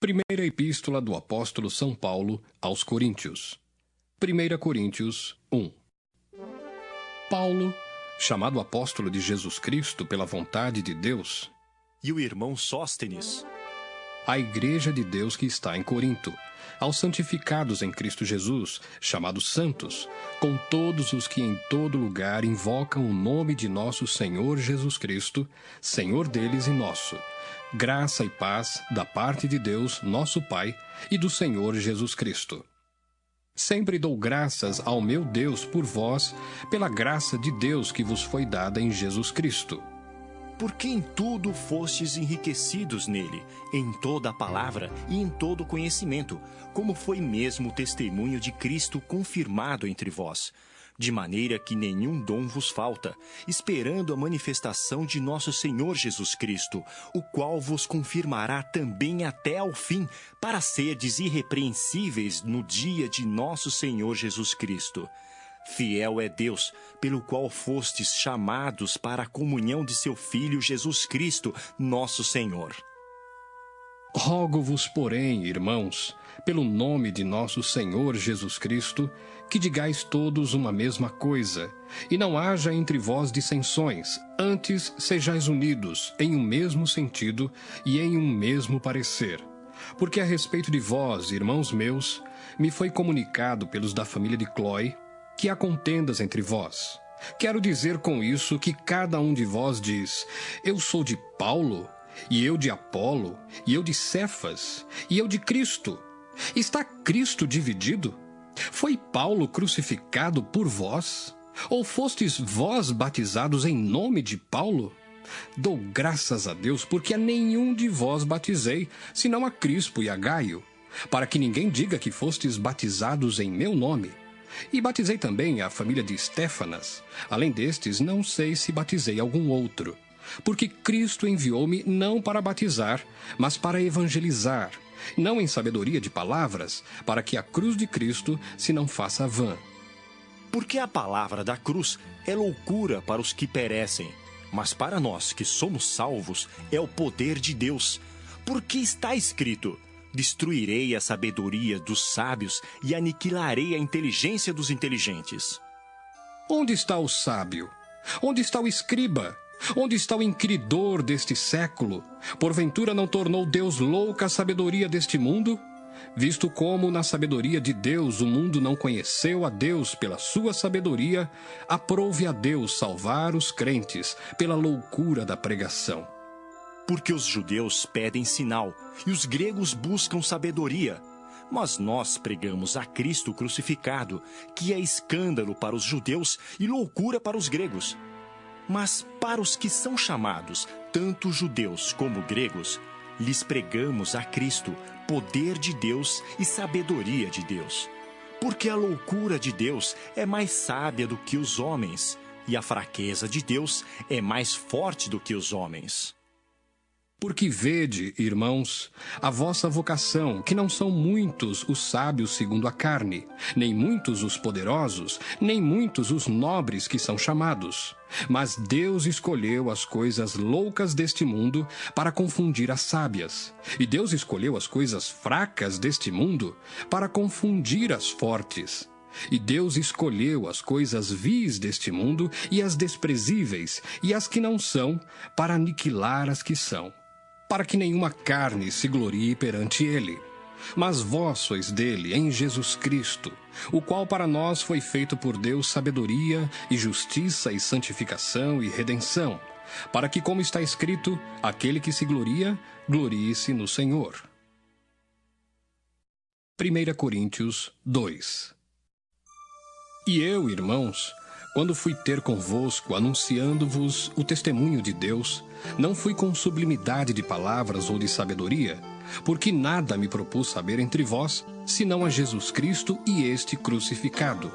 Primeira Epístola do Apóstolo São Paulo aos Coríntios. 1 Coríntios 1. Paulo, chamado apóstolo de Jesus Cristo pela vontade de Deus, e o irmão Sóstenes, à igreja de Deus que está em Corinto, aos santificados em Cristo Jesus, chamados santos, com todos os que em todo lugar invocam o nome de nosso Senhor Jesus Cristo, Senhor deles e nosso. Graça e paz da parte de Deus, nosso Pai, e do Senhor Jesus Cristo. Sempre dou graças ao meu Deus por vós, pela graça de Deus que vos foi dada em Jesus Cristo. porque em tudo fostes enriquecidos nele, em toda a palavra e em todo conhecimento, como foi mesmo o testemunho de Cristo confirmado entre vós, de maneira que nenhum dom vos falta, esperando a manifestação de nosso Senhor Jesus Cristo, o qual vos confirmará também até ao fim, para serdes irrepreensíveis no dia de nosso Senhor Jesus Cristo. Fiel é Deus, pelo qual fostes chamados para a comunhão de seu Filho Jesus Cristo, nosso Senhor. Rogo-vos, porém, irmãos, pelo nome de nosso Senhor Jesus Cristo, que digais todos uma mesma coisa, e não haja entre vós dissensões, antes sejais unidos em um mesmo sentido e em um mesmo parecer. Porque a respeito de vós, irmãos meus, me foi comunicado pelos da família de Cloé, que há contendas entre vós. Quero dizer com isso que cada um de vós diz: eu sou de Paulo, e eu de Apolo, e eu de Cefas, e eu de Cristo. Está Cristo dividido? Foi Paulo crucificado por vós? Ou fostes vós batizados em nome de Paulo? Dou graças a Deus, porque a nenhum de vós batizei, senão a Crispo e a Gaio, para que ninguém diga que fostes batizados em meu nome. E batizei também a família de Estéfanas. Além destes, não sei se batizei algum outro. Porque Cristo enviou-me não para batizar, mas para evangelizar, não em sabedoria de palavras, para que a cruz de Cristo se não faça vã. Porque a palavra da cruz é loucura para os que perecem, mas para nós que somos salvos é o poder de Deus. Porque está escrito: destruirei a sabedoria dos sábios e aniquilarei a inteligência dos inteligentes. Onde está o sábio? Onde está o escriba? Onde está o inquiridor deste século? Porventura não tornou Deus louca a sabedoria deste mundo? Visto como na sabedoria de Deus o mundo não conheceu a Deus pela sua sabedoria, aprouve a Deus salvar os crentes pela loucura da pregação. Porque os judeus pedem sinal e os gregos buscam sabedoria. Mas nós pregamos a Cristo crucificado, que é escândalo para os judeus e loucura para os gregos. Mas para os que são chamados, tanto judeus como gregos, lhes pregamos a Cristo, poder de Deus e sabedoria de Deus. Porque a loucura de Deus é mais sábia do que os homens, e a fraqueza de Deus é mais forte do que os homens. Porque vede, irmãos, a vossa vocação, que não são muitos os sábios segundo a carne, nem muitos os poderosos, nem muitos os nobres que são chamados. Mas Deus escolheu as coisas loucas deste mundo para confundir as sábias. E Deus escolheu as coisas fracas deste mundo para confundir as fortes. E Deus escolheu as coisas vis deste mundo e as desprezíveis e as que não são, para aniquilar as que são, para que nenhuma carne se glorie perante ele. Mas vós sois dele em Jesus Cristo, o qual para nós foi feito por Deus sabedoria e justiça e santificação e redenção, para que, como está escrito, aquele que se gloria, glorie-se no Senhor. 1 Coríntios 2. E eu, irmãos, quando fui ter convosco, anunciando-vos o testemunho de Deus, não fui com sublimidade de palavras ou de sabedoria, porque nada me propus saber entre vós, senão a Jesus Cristo e este crucificado.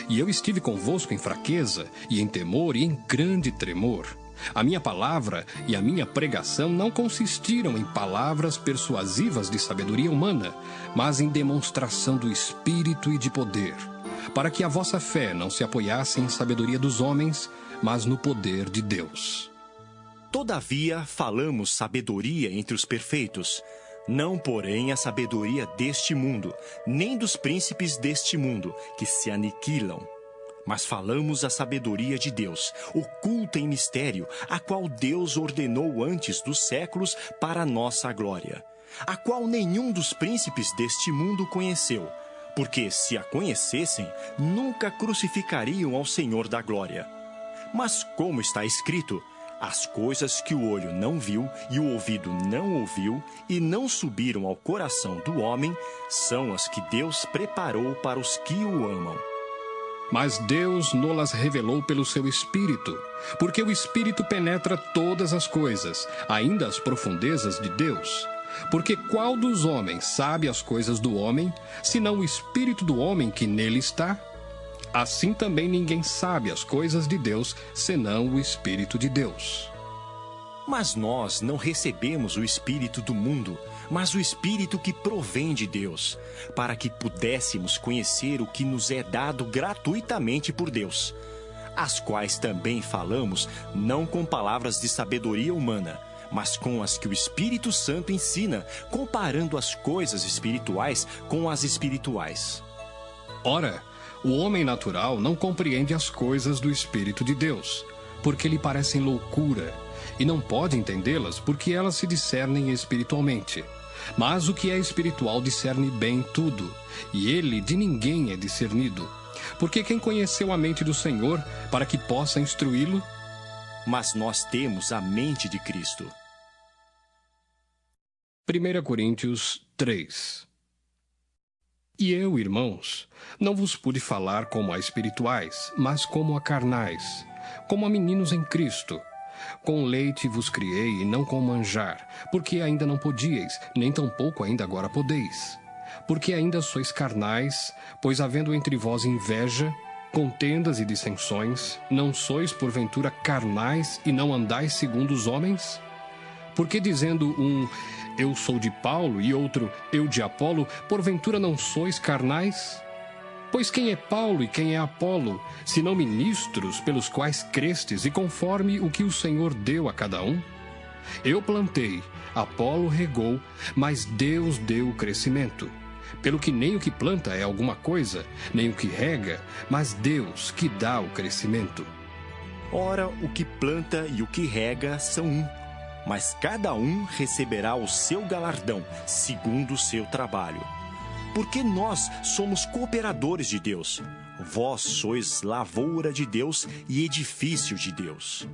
E eu estive convosco em fraqueza, e em temor, e em grande tremor. A minha palavra e a minha pregação não consistiram em palavras persuasivas de sabedoria humana, mas em demonstração do Espírito e de poder, para que a vossa fé não se apoiasse em sabedoria dos homens, mas no poder de Deus. Todavia falamos sabedoria entre os perfeitos, Não, porém, a sabedoria deste mundo, nem dos príncipes deste mundo, que se aniquilam. Mas falamos a sabedoria de Deus, oculta em mistério, a qual Deus ordenou antes dos séculos para a nossa glória, a qual nenhum dos príncipes deste mundo conheceu, porque, se a conhecessem, nunca crucificariam ao Senhor da glória. Mas, como está escrito, as coisas que o olho não viu e o ouvido não ouviu e não subiram ao coração do homem, são as que Deus preparou para os que o amam. Mas Deus nolas revelou pelo seu Espírito, porque o Espírito penetra todas as coisas, ainda as profundezas de Deus. Porque qual dos homens sabe as coisas do homem, senão o Espírito do homem que nele está? Assim também ninguém sabe as coisas de Deus, senão o Espírito de Deus. Mas nós não recebemos o Espírito do mundo, mas o Espírito que provém de Deus, para que pudéssemos conhecer o que nos é dado gratuitamente por Deus, as quais também falamos, não com palavras de sabedoria humana, mas com as que o Espírito Santo ensina, comparando as coisas espirituais com as espirituais. Ora, o homem natural não compreende as coisas do Espírito de Deus, porque lhe parecem loucura, e não pode entendê-las porque elas se discernem espiritualmente. Mas o que é espiritual discerne bem tudo, e ele de ninguém é discernido. Porque quem conheceu a mente do Senhor para que possa instruí-lo? Mas nós temos a mente de Cristo. 1 Coríntios 3. E eu, irmãos, não vos pude falar como a espirituais, mas como a carnais, como a meninos em Cristo. Com leite vos criei e não com manjar, porque ainda não podíeis, nem tampouco ainda agora podeis. Porque ainda sois carnais, pois havendo entre vós inveja, contendas e dissensões, não sois porventura carnais e não andais segundo os homens? Porque dizendo um, eu sou de Paulo, e outro, eu de Apolo, porventura não sois carnais? Pois quem é Paulo e quem é Apolo, senão ministros pelos quais crestes e conforme o que o Senhor deu a cada um? Eu plantei, Apolo regou, mas Deus deu o crescimento. Pelo que nem o que planta é alguma coisa, nem o que rega, mas Deus que dá o crescimento. Ora, o que planta e o que rega são um, mas cada um receberá o seu galardão, segundo o seu trabalho. Porque nós somos cooperadores de Deus. Vós sois lavoura de Deus e edifício de Deus.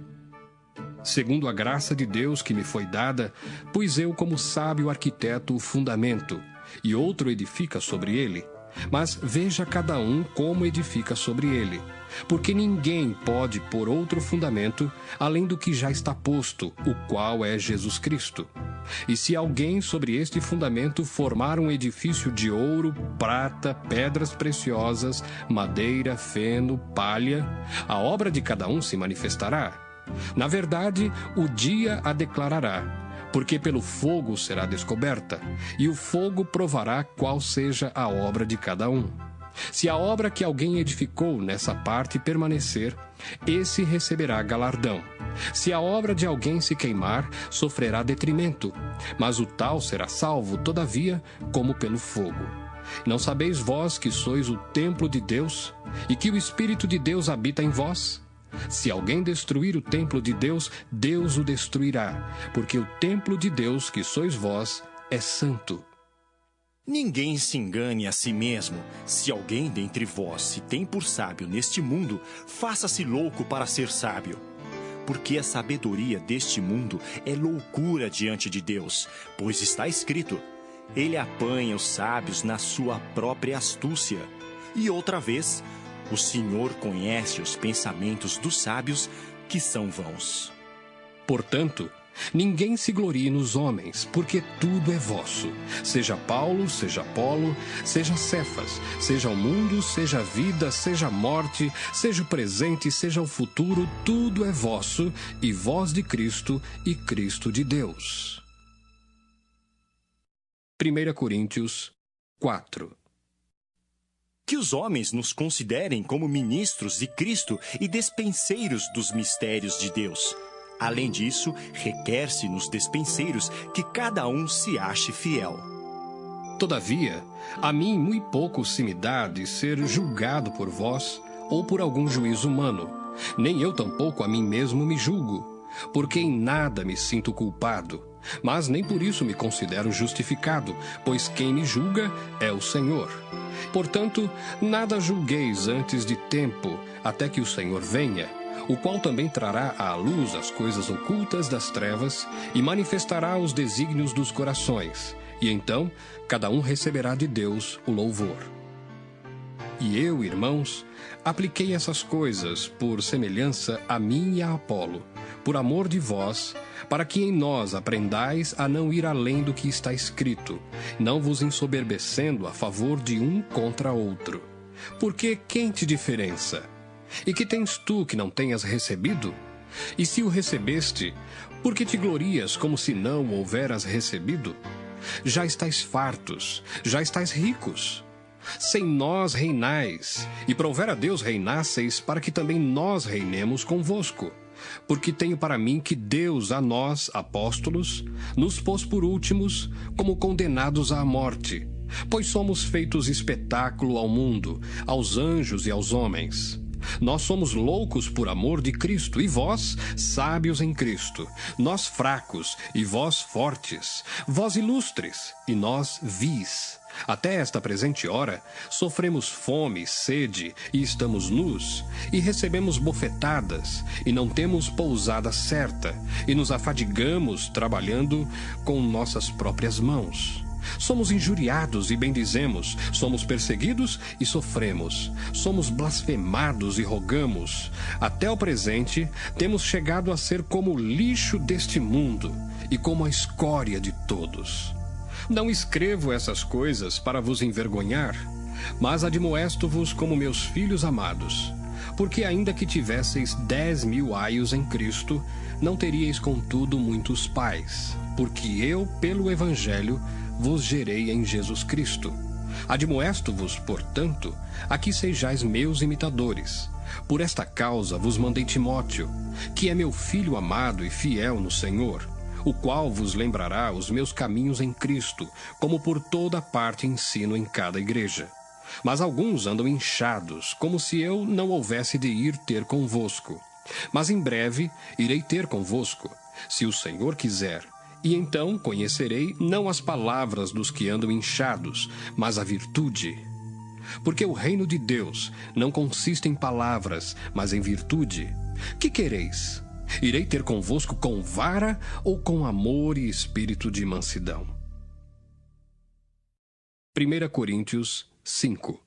Segundo a graça de Deus que me foi dada, pus eu como sábio arquiteto o fundamento, e outro edifica sobre ele. Mas veja cada um como edifica sobre ele. Porque ninguém pode pôr outro fundamento, além do que já está posto, o qual é Jesus Cristo. E se alguém sobre este fundamento formar um edifício de ouro, prata, pedras preciosas, madeira, feno, palha, a obra de cada um se manifestará. Na verdade, o dia a declarará, porque pelo fogo será descoberta, e o fogo provará qual seja a obra de cada um. Se a obra que alguém edificou nessa parte permanecer, esse receberá galardão. Se a obra de alguém se queimar, sofrerá detrimento, mas o tal será salvo, todavia, como pelo fogo. Não sabeis vós que sois o templo de Deus, e que o Espírito de Deus habita em vós? Se alguém destruir o templo de Deus, Deus o destruirá, porque o templo de Deus, que sois vós, é santo. Ninguém se engane a si mesmo. Se alguém dentre vós se tem por sábio neste mundo, faça-se louco para ser sábio. Porque a sabedoria deste mundo é loucura diante de Deus, pois está escrito, ele apanha os sábios na sua própria astúcia. E outra vez, o Senhor conhece os pensamentos dos sábios, que são vãos. Portanto, ninguém se glorie nos homens, porque tudo é vosso. Seja Paulo, seja Apolo, seja Cefas, seja o mundo, seja a vida, seja a morte, seja o presente, seja o futuro, tudo é vosso, e vós de Cristo, e Cristo de Deus. 1 Coríntios 4. Que os homens nos considerem como ministros de Cristo e despenseiros dos mistérios de Deus. Além disso, requer-se nos despenseiros que cada um se ache fiel. Todavia, a mim muito pouco se me dá de ser julgado por vós ou por algum juízo humano, nem eu tampouco a mim mesmo me julgo, porque em nada me sinto culpado, mas nem por isso me considero justificado, pois quem me julga é o Senhor. Portanto, nada julgueis antes de tempo, até que o Senhor venha, o qual também trará à luz as coisas ocultas das trevas e manifestará os desígnios dos corações, e então cada um receberá de Deus o louvor. E eu, irmãos, apliquei essas coisas por semelhança a mim e a Apolo, por amor de vós, para que em nós aprendais a não ir além do que está escrito, não vos ensoberbecendo a favor de um contra outro. Porque quem te diferença? E que tens tu que não tenhas recebido? E se o recebeste, por que te glorias como se não o houveras recebido? Já estáis fartos, já estáis ricos. Sem nós reinais, e prover a Deus reinasseis, para que também nós reinemos convosco. Porque tenho para mim que Deus a nós, apóstolos, nos pôs por últimos, como condenados à morte, pois somos feitos espetáculo ao mundo, aos anjos e aos homens. Nós somos loucos por amor de Cristo, e vós, sábios em Cristo. Nós fracos, e vós fortes. Vós ilustres, e nós vis. Até esta presente hora, sofremos fome, sede, e estamos nus, e recebemos bofetadas, e não temos pousada certa, e nos afadigamos trabalhando com nossas próprias mãos. Somos injuriados e bendizemos, somos perseguidos e sofremos, somos blasfemados e rogamos. Até o presente, temos chegado a ser como o lixo deste mundo e como a escória de todos. Não escrevo essas coisas para vos envergonhar, mas admoesto-vos como meus filhos amados. Porque ainda que tivesseis 10.000 aios em Cristo, não teríeis contudo muitos pais, porque eu, pelo Evangelho, vos gerei em Jesus Cristo. Admoesto-vos, portanto, a que sejais meus imitadores. Por esta causa vos mandei Timóteo, que é meu filho amado e fiel no Senhor, o qual vos lembrará os meus caminhos em Cristo, como por toda parte ensino em cada igreja. Mas alguns andam inchados, como se eu não houvesse de ir ter convosco. Mas em breve irei ter convosco, se o Senhor quiser. E então conhecerei não as palavras dos que andam inchados, mas a virtude. Porque o reino de Deus não consiste em palavras, mas em virtude. Que quereis? Irei ter convosco com vara ou com amor e espírito de mansidão? 1 Coríntios 5.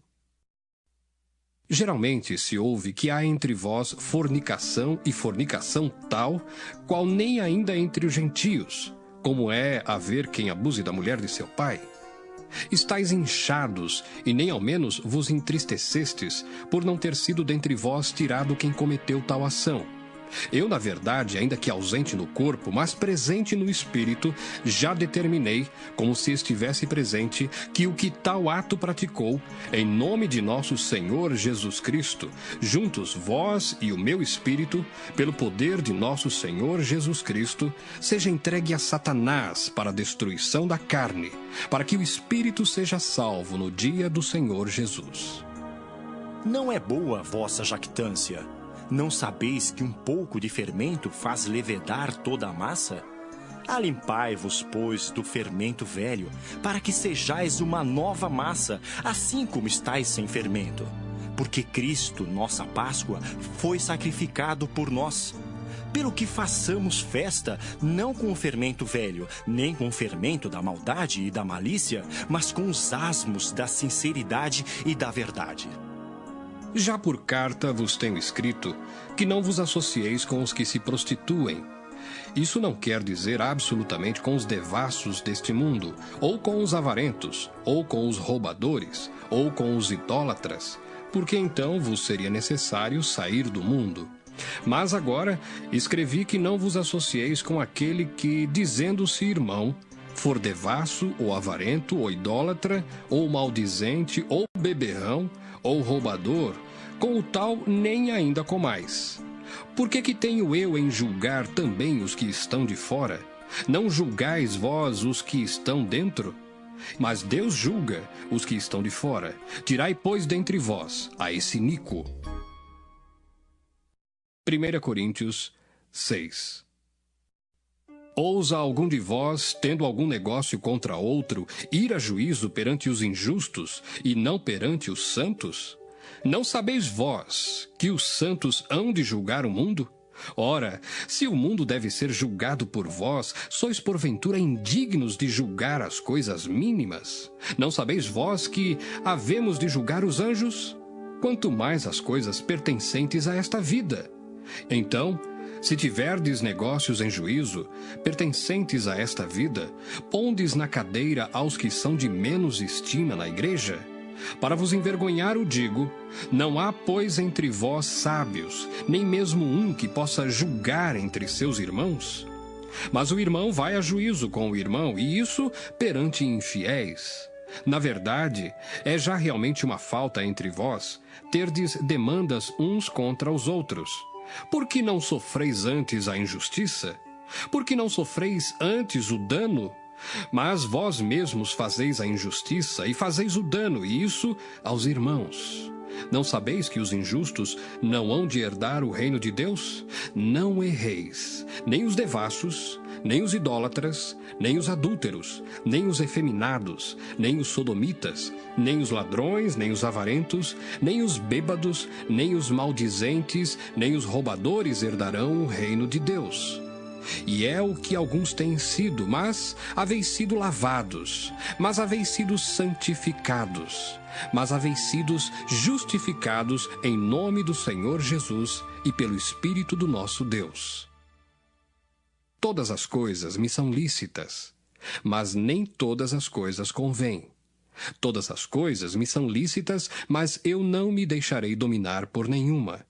Geralmente se ouve que há entre vós fornicação e fornicação tal, qual nem ainda entre os gentios, como é haver quem abuse da mulher de seu pai. Estais inchados, e nem ao menos vos entristecestes, por não ter sido dentre vós tirado quem cometeu tal ação. Eu, na verdade, ainda que ausente no corpo, mas presente no espírito, já determinei, como se estivesse presente, que o que tal ato praticou, em nome de nosso Senhor Jesus Cristo, juntos vós e o meu espírito, pelo poder de nosso Senhor Jesus Cristo, seja entregue a Satanás para a destruição da carne, para que o espírito seja salvo no dia do Senhor Jesus. Não é boa a vossa jactância. Não sabeis que um pouco de fermento faz levedar toda a massa? Alimpai-vos, pois, do fermento velho, para que sejais uma nova massa, assim como estáis sem fermento. Porque Cristo, nossa Páscoa, foi sacrificado por nós. Pelo que façamos festa, não com o fermento velho, nem com o fermento da maldade e da malícia, mas com os asmos da sinceridade e da verdade. Já por carta vos tenho escrito que não vos associeis com os que se prostituem. Isso não quer dizer absolutamente com os devassos deste mundo, ou com os avarentos, ou com os roubadores, ou com os idólatras, porque então vos seria necessário sair do mundo. Mas agora escrevi que não vos associeis com aquele que, dizendo-se irmão, for devasso, ou avarento, ou idólatra, ou maldizente, ou beberrão, ou roubador, com o tal nem ainda comais. Por que tenho eu em julgar também os que estão de fora? Não julgais vós os que estão dentro? Mas Deus julga os que estão de fora. Tirai, pois, dentre vós a esse iníquo. 1 Coríntios 6. Ousa algum de vós, tendo algum negócio contra outro, ir a juízo perante os injustos e não perante os santos? Não sabeis vós que os santos hão de julgar o mundo? Ora, se o mundo deve ser julgado por vós, sois porventura indignos de julgar as coisas mínimas? Não sabeis vós que havemos de julgar os anjos? Quanto mais as coisas pertencentes a esta vida. Então, se tiverdes negócios em juízo, pertencentes a esta vida, pondes na cadeira aos que são de menos estima na igreja? Para vos envergonhar o digo, não há, pois, entre vós sábios, nem mesmo um que possa julgar entre seus irmãos? Mas o irmão vai a juízo com o irmão, e isso perante infiéis. Na verdade, é já realmente uma falta entre vós, terdes demandas uns contra os outros. Por que não sofreis antes a injustiça? Por que não sofreis antes o dano? Mas vós mesmos fazeis a injustiça e fazeis o dano, e isso aos irmãos. Não sabeis que os injustos não hão de herdar o reino de Deus? Não erreis, nem os devassos, nem os idólatras, nem os adúlteros, nem os efeminados, nem os sodomitas, nem os ladrões, nem os avarentos, nem os bêbados, nem os maldizentes, nem os roubadores herdarão o reino de Deus. E é o que alguns têm sido, mas haveis sido lavados, mas haveis sido santificados, mas haveis sido justificados em nome do Senhor Jesus e pelo Espírito do nosso Deus. Todas as coisas me são lícitas, mas nem todas as coisas convêm. Todas as coisas me são lícitas, mas eu não me deixarei dominar por nenhuma.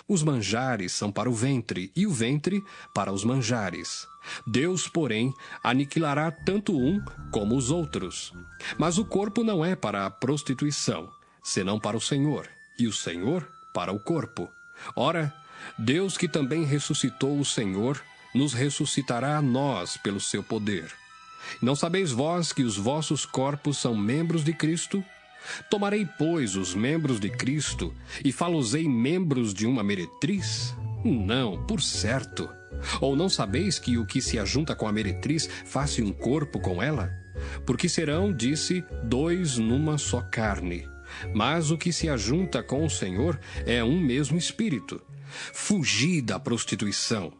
Os manjares são para o ventre, e o ventre para os manjares. Deus, porém, aniquilará tanto um como os outros. Mas o corpo não é para a prostituição, senão para o Senhor, e o Senhor para o corpo. Ora, Deus, que também ressuscitou o Senhor, nos ressuscitará a nós pelo seu poder. Não sabeis vós que os vossos corpos são membros de Cristo? Tomarei, pois, os membros de Cristo e fá-los-ei membros de uma meretriz? Não, por certo. Ou não sabeis que o que se ajunta com a meretriz faz-se um corpo com ela? Porque serão, disse, dois numa só carne. Mas o que se ajunta com o Senhor é um mesmo espírito. Fugi da prostituição.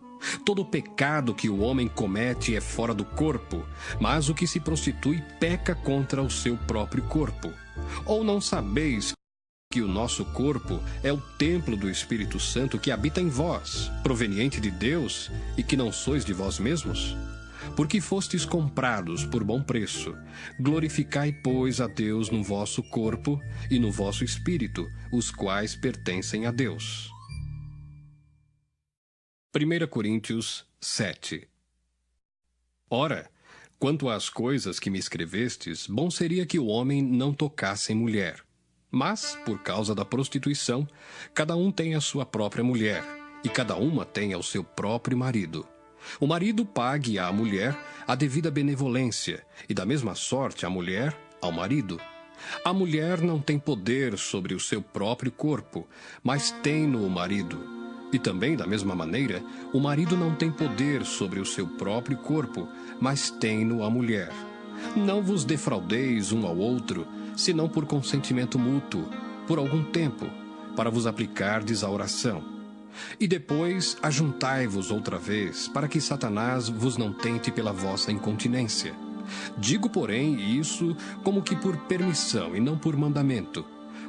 Todo pecado que o homem comete é fora do corpo, mas o que se prostitui peca contra o seu próprio corpo. Ou não sabeis que o nosso corpo é o templo do Espírito Santo que habita em vós, proveniente de Deus, e que não sois de vós mesmos? Porque fostes comprados por bom preço. Glorificai, pois, a Deus no vosso corpo e no vosso espírito, os quais pertencem a Deus. 1 Coríntios 7. Ora, quanto às coisas que me escrevestes, bom seria que o homem não tocasse em mulher. Mas, por causa da prostituição, cada um tem a sua própria mulher, e cada uma tem ao seu próprio marido. O marido pague à mulher a devida benevolência, e da mesma sorte a mulher ao marido. A mulher não tem poder sobre o seu próprio corpo, mas tem-no o marido. E também, da mesma maneira, o marido não tem poder sobre o seu próprio corpo, mas tem-no a mulher. Não vos defraudeis um ao outro, senão por consentimento mútuo, por algum tempo, para vos aplicardes à oração. E depois ajuntai-vos outra vez, para que Satanás vos não tente pela vossa incontinência. Digo, porém, isso como que por permissão e não por mandamento,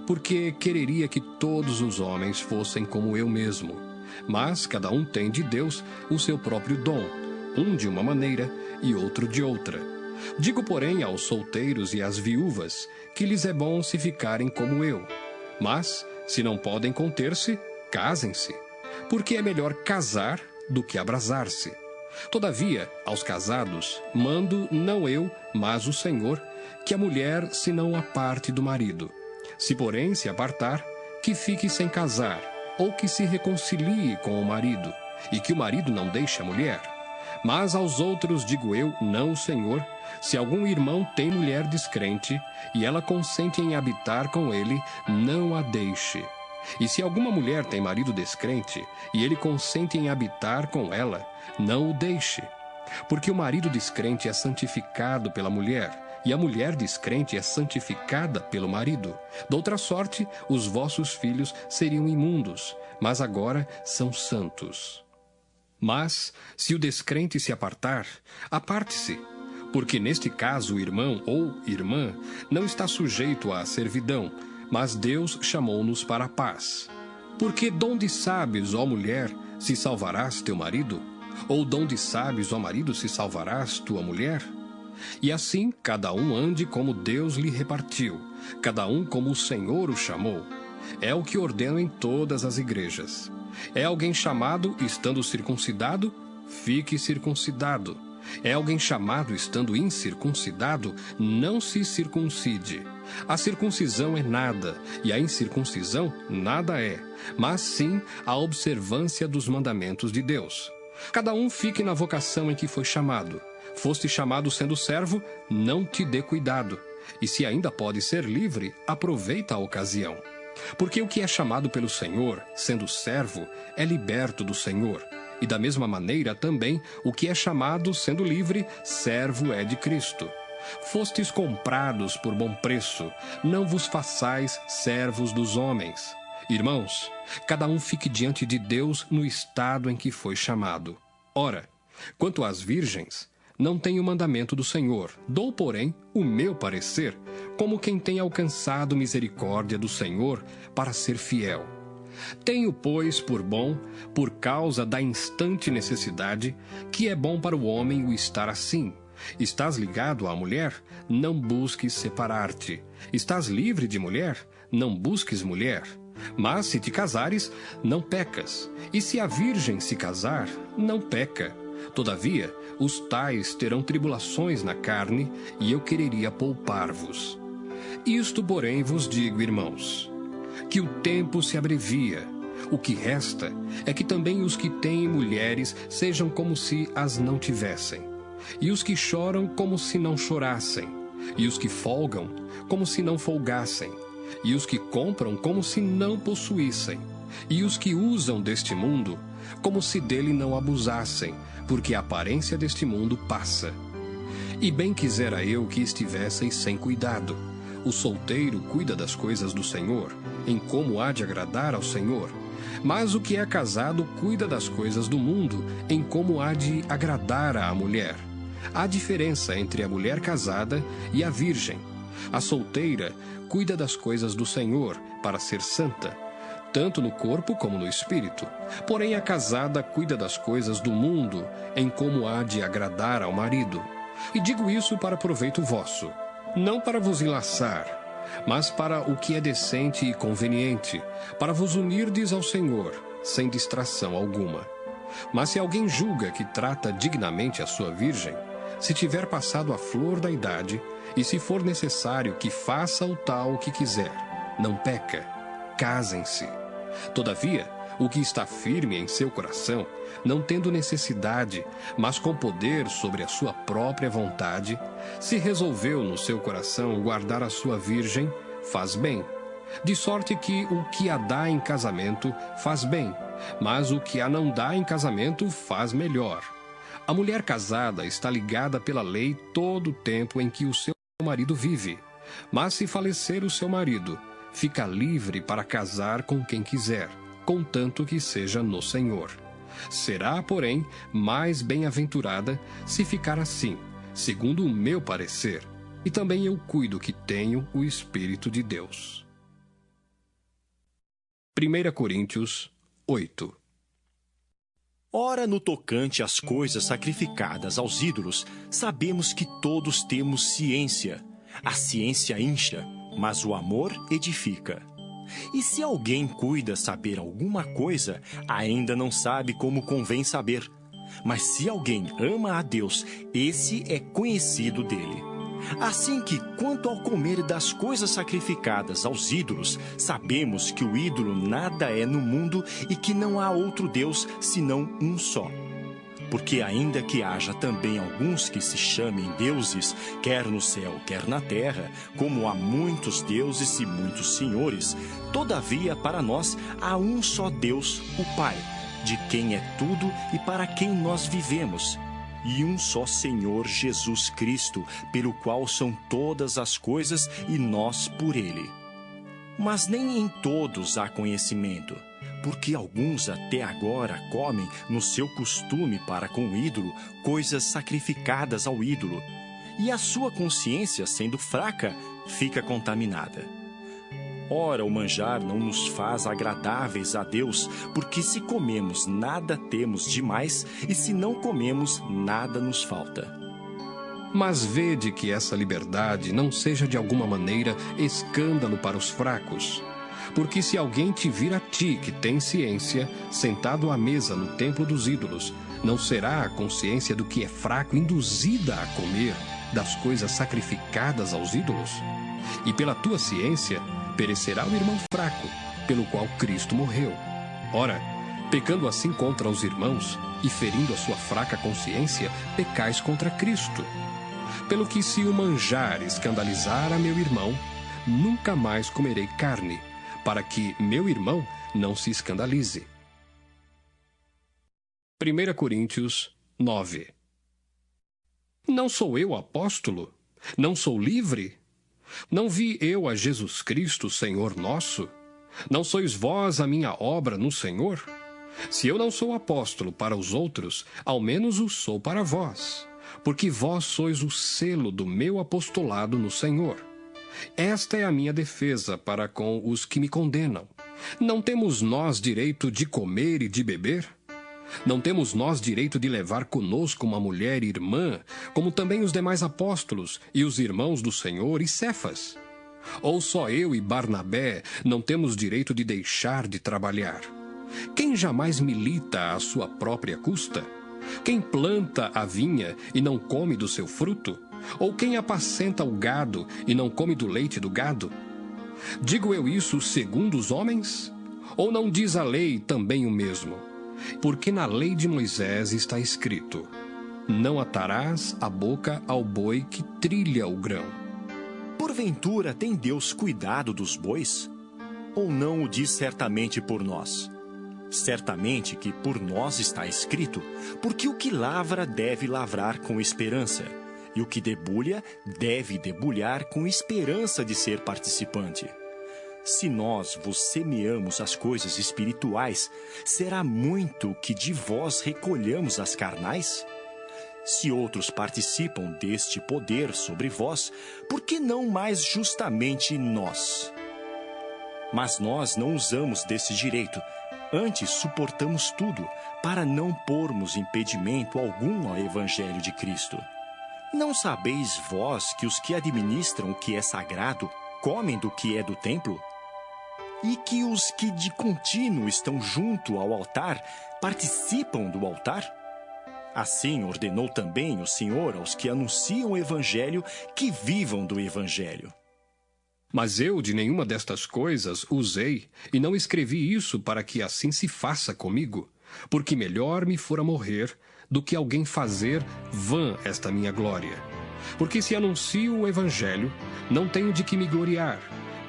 porque quereria que todos os homens fossem como eu mesmo. Mas cada um tem de Deus o seu próprio dom, um de uma maneira e outro de outra. Digo, porém, aos solteiros e às viúvas, que lhes é bom se ficarem como eu. Mas, se não podem conter-se, casem-se, porque é melhor casar do que abrasar-se. Todavia, aos casados, mando não eu, mas o Senhor, que a mulher se não aparte do marido. Se, porém, se apartar, que fique sem casar, ou que se reconcilie com o marido, e que o marido não deixe a mulher. Mas aos outros digo eu, não o Senhor, se algum irmão tem mulher descrente, e ela consente em habitar com ele, não a deixe. E se alguma mulher tem marido descrente, e ele consente em habitar com ela, não o deixe. Porque o marido descrente é santificado pela mulher, e a mulher descrente é santificada pelo marido. Doutra sorte, os vossos filhos seriam imundos, mas agora são santos. Mas, se o descrente se apartar, aparte-se, porque neste caso o irmão ou irmã não está sujeito à servidão, mas Deus chamou-nos para a paz. Porque donde sabes, ó mulher, se salvarás teu marido? Ou donde sabes, ó marido, se salvarás tua mulher? E assim cada um ande como Deus lhe repartiu, cada um como o Senhor o chamou. É o que ordeno em todas as igrejas. É alguém chamado estando circuncidado? Fique circuncidado. É alguém chamado estando incircuncidado? Não se circuncide. A circuncisão é nada, e a incircuncisão nada é, mas sim a observância dos mandamentos de Deus. Cada um fique na vocação em que foi chamado. Foste chamado sendo servo, não te dê cuidado. E se ainda pode ser livre, aproveita a ocasião. Porque o que é chamado pelo Senhor, sendo servo, é liberto do Senhor. E da mesma maneira também, o que é chamado, sendo livre, servo é de Cristo. Fostes comprados por bom preço, não vos façais servos dos homens. Irmãos, cada um fique diante de Deus no estado em que foi chamado. Ora, quanto às virgens, não tenho mandamento do Senhor, dou, porém, o meu parecer, como quem tem alcançado misericórdia do Senhor para ser fiel. Tenho, pois, por bom, por causa da instante necessidade, que é bom para o homem o estar assim. Estás ligado à mulher? Não busques separar-te. Estás livre de mulher? Não busques mulher. Mas se te casares, não pecas. E se a virgem se casar, não peca. Todavia, os tais terão tribulações na carne, e eu quereria poupar-vos. Isto, porém, vos digo, irmãos, que o tempo se abrevia. O que resta é que também os que têm mulheres sejam como se as não tivessem, e os que choram como se não chorassem, e os que folgam como se não folgassem, e os que compram como se não possuíssem, e os que usam deste mundo como se dele não abusassem, porque a aparência deste mundo passa. E bem quisera eu que estivesseis sem cuidado. O solteiro cuida das coisas do Senhor, em como há de agradar ao Senhor. Mas o que é casado cuida das coisas do mundo, em como há de agradar à mulher. Há diferença entre a mulher casada e a virgem. A solteira cuida das coisas do Senhor, para ser santa, tanto no corpo como no espírito. Porém a casada cuida das coisas do mundo, em como há de agradar ao marido. E digo isso para proveito vosso, não para vos enlaçar, mas para o que é decente e conveniente, para vos unirdes ao Senhor, sem distração alguma. Mas se alguém julga que trata dignamente a sua virgem, se tiver passado a flor da idade, e se for necessário que faça o tal que quiser, não peca, casem-se. Todavia, o que está firme em seu coração, não tendo necessidade, mas com poder sobre a sua própria vontade, se resolveu no seu coração guardar a sua virgem, faz bem. De sorte que o que a dá em casamento faz bem, mas o que a não dá em casamento faz melhor. A mulher casada está ligada pela lei todo o tempo em que o seu marido vive. Mas se falecer o seu marido, fica livre para casar com quem quiser, contanto que seja no Senhor. Será, porém, mais bem-aventurada se ficar assim, segundo o meu parecer, e também eu cuido que tenho o Espírito de Deus. 1 Coríntios 8. Ora, no tocante às coisas sacrificadas aos ídolos, sabemos que todos temos ciência. A ciência incha, mas o amor edifica. E se alguém cuida saber alguma coisa, ainda não sabe como convém saber. Mas se alguém ama a Deus, esse é conhecido dele. Assim que, quanto ao comer das coisas sacrificadas aos ídolos, sabemos que o ídolo nada é no mundo e que não há outro Deus senão um só. Porque ainda que haja também alguns que se chamem deuses, quer no céu, quer na terra, como há muitos deuses e muitos senhores, todavia para nós há um só Deus, o Pai, de quem é tudo e para quem nós vivemos, e um só Senhor Jesus Cristo, pelo qual são todas as coisas e nós por ele. Mas nem em todos há conhecimento, porque alguns até agora comem no seu costume para com o ídolo coisas sacrificadas ao ídolo, e a sua consciência, sendo fraca, fica contaminada. Ora, o manjar não nos faz agradáveis a Deus, porque se comemos, nada temos demais, e se não comemos, nada nos falta. Mas vede que essa liberdade não seja de alguma maneira escândalo para os fracos. Porque se alguém te vir a ti, que tem ciência, sentado à mesa no templo dos ídolos, não será a consciência do que é fraco induzida a comer das coisas sacrificadas aos ídolos? E pela tua ciência perecerá o irmão fraco, pelo qual Cristo morreu. Ora, pecando assim contra os irmãos e ferindo a sua fraca consciência, pecais contra Cristo. Pelo que se o manjar escandalizar a meu irmão, nunca mais comerei carne, para que meu irmão não se escandalize. 1 Coríntios 9. Não sou eu apóstolo? Não sou livre? Não vi eu a Jesus Cristo, Senhor nosso? Não sois vós a minha obra no Senhor? Se eu não sou apóstolo para os outros, ao menos o sou para vós, porque vós sois o selo do meu apostolado no Senhor. Esta é a minha defesa para com os que me condenam. Não temos nós direito de comer e de beber? Não temos nós direito de levar conosco uma mulher irmã, como também os demais apóstolos e os irmãos do Senhor e Cefas? Ou só eu e Barnabé não temos direito de deixar de trabalhar? Quem jamais milita à sua própria custa? Quem planta a vinha e não come do seu fruto? Ou quem apacenta o gado e não come do leite do gado? Digo eu isso segundo os homens? Ou não diz a lei também o mesmo? Porque na lei de Moisés está escrito: não atarás a boca ao boi que trilha o grão. Porventura tem Deus cuidado dos bois? Ou não o diz certamente por nós? Certamente que por nós está escrito, porque o que lavra deve lavrar com esperança, e o que debulha deve debulhar com esperança de ser participante. Se nós vos semeamos as coisas espirituais, será muito que de vós recolhamos as carnais? Se outros participam deste poder sobre vós, por que não mais justamente nós? Mas nós não usamos desse direito, antes suportamos tudo, para não pormos impedimento algum ao Evangelho de Cristo. Não sabeis vós que os que administram o que é sagrado comem do que é do templo? E que os que de contínuo estão junto ao altar participam do altar? Assim ordenou também o Senhor aos que anunciam o Evangelho que vivam do Evangelho. Mas eu de nenhuma destas coisas usei, e não escrevi isso para que assim se faça comigo, porque melhor me fora morrer do que alguém fazer vã esta minha glória. Porque se anuncio o Evangelho, não tenho de que me gloriar,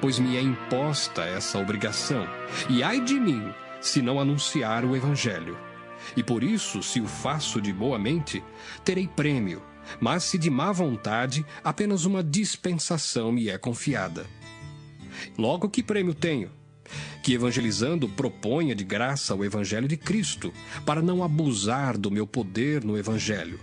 pois me é imposta essa obrigação, e ai de mim, se não anunciar o Evangelho. E por isso, se o faço de boa mente, terei prêmio, mas se de má vontade, apenas uma dispensação me é confiada. Logo, que prêmio tenho? Que evangelizando proponha de graça o Evangelho de Cristo, para não abusar do meu poder no Evangelho.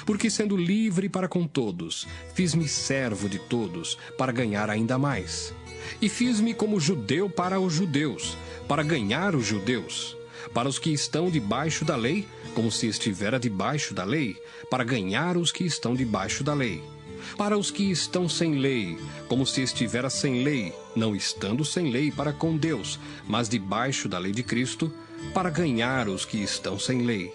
Porque sendo livre para com todos, fiz-me servo de todos, para ganhar ainda mais. E fiz-me como judeu para os judeus, para ganhar os judeus. Para os que estão debaixo da lei, como se estivera debaixo da lei, para ganhar os que estão debaixo da lei. Para os que estão sem lei, como se estivera sem lei, não estando sem lei para com Deus, mas debaixo da lei de Cristo, para ganhar os que estão sem lei.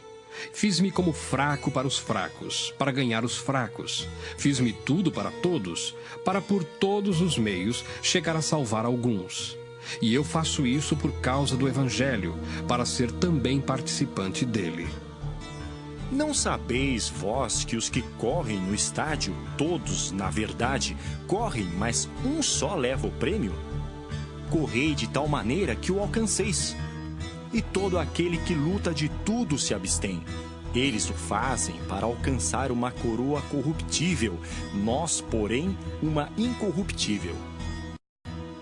Fiz-me como fraco para os fracos, para ganhar os fracos. Fiz-me tudo para todos, para por todos os meios chegar a salvar alguns. E eu faço isso por causa do Evangelho, para ser também participante dele. Não sabeis vós que os que correm no estádio, todos, na verdade, correm, mas um só leva o prêmio? Correi de tal maneira que o alcanceis. E todo aquele que luta de tudo se abstém. Eles o fazem para alcançar uma coroa corruptível, nós, porém, uma incorruptível.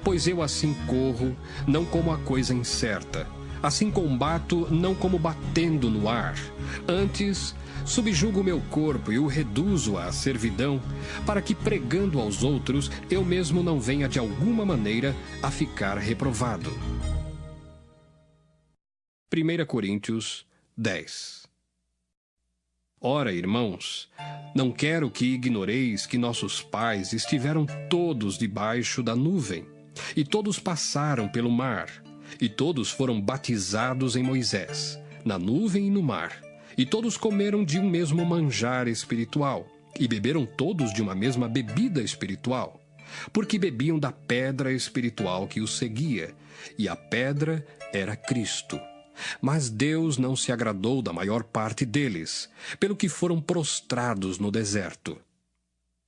Pois eu assim corro, não como a coisa incerta. Assim combato, não como batendo no ar. Antes, subjugo o meu corpo e o reduzo à servidão, para que, pregando aos outros, eu mesmo não venha de alguma maneira a ficar reprovado. 1 Coríntios 10. Ora, irmãos, não quero que ignoreis que nossos pais estiveram todos debaixo da nuvem, e todos passaram pelo mar, e todos foram batizados em Moisés, na nuvem e no mar, e todos comeram de um mesmo manjar espiritual, e beberam todos de uma mesma bebida espiritual, porque bebiam da pedra espiritual que os seguia, e a pedra era Cristo. Mas Deus não se agradou da maior parte deles, pelo que foram prostrados no deserto.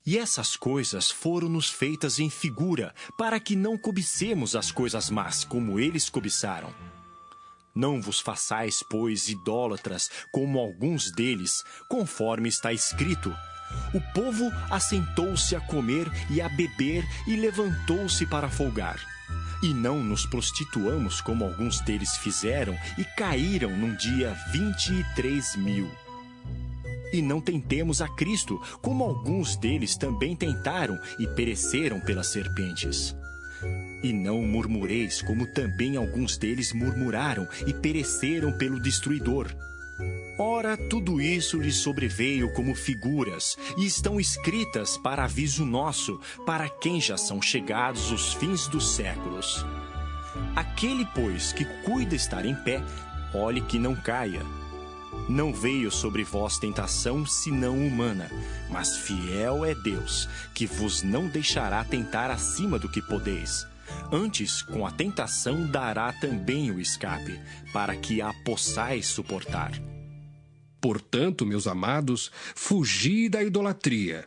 E essas coisas foram-nos feitas em figura, para que não cobicemos as coisas más, como eles cobiçaram. Não vos façais, pois, idólatras, como alguns deles, conforme está escrito: o povo assentou-se a comer e a beber e levantou-se para folgar. E não nos prostituamos, como alguns deles fizeram, e caíram num dia 23.000. E não tentemos a Cristo, como alguns deles também tentaram e pereceram pelas serpentes. E não murmureis, como também alguns deles murmuraram e pereceram pelo destruidor. Ora, tudo isso lhes sobreveio como figuras, e estão escritas para aviso nosso, para quem já são chegados os fins dos séculos. Aquele, pois, que cuida estar em pé, olhe que não caia. Não veio sobre vós tentação, senão humana, mas fiel é Deus, que vos não deixará tentar acima do que podeis. Antes, com a tentação, dará também o escape, para que a possais suportar. Portanto, meus amados, fugi da idolatria.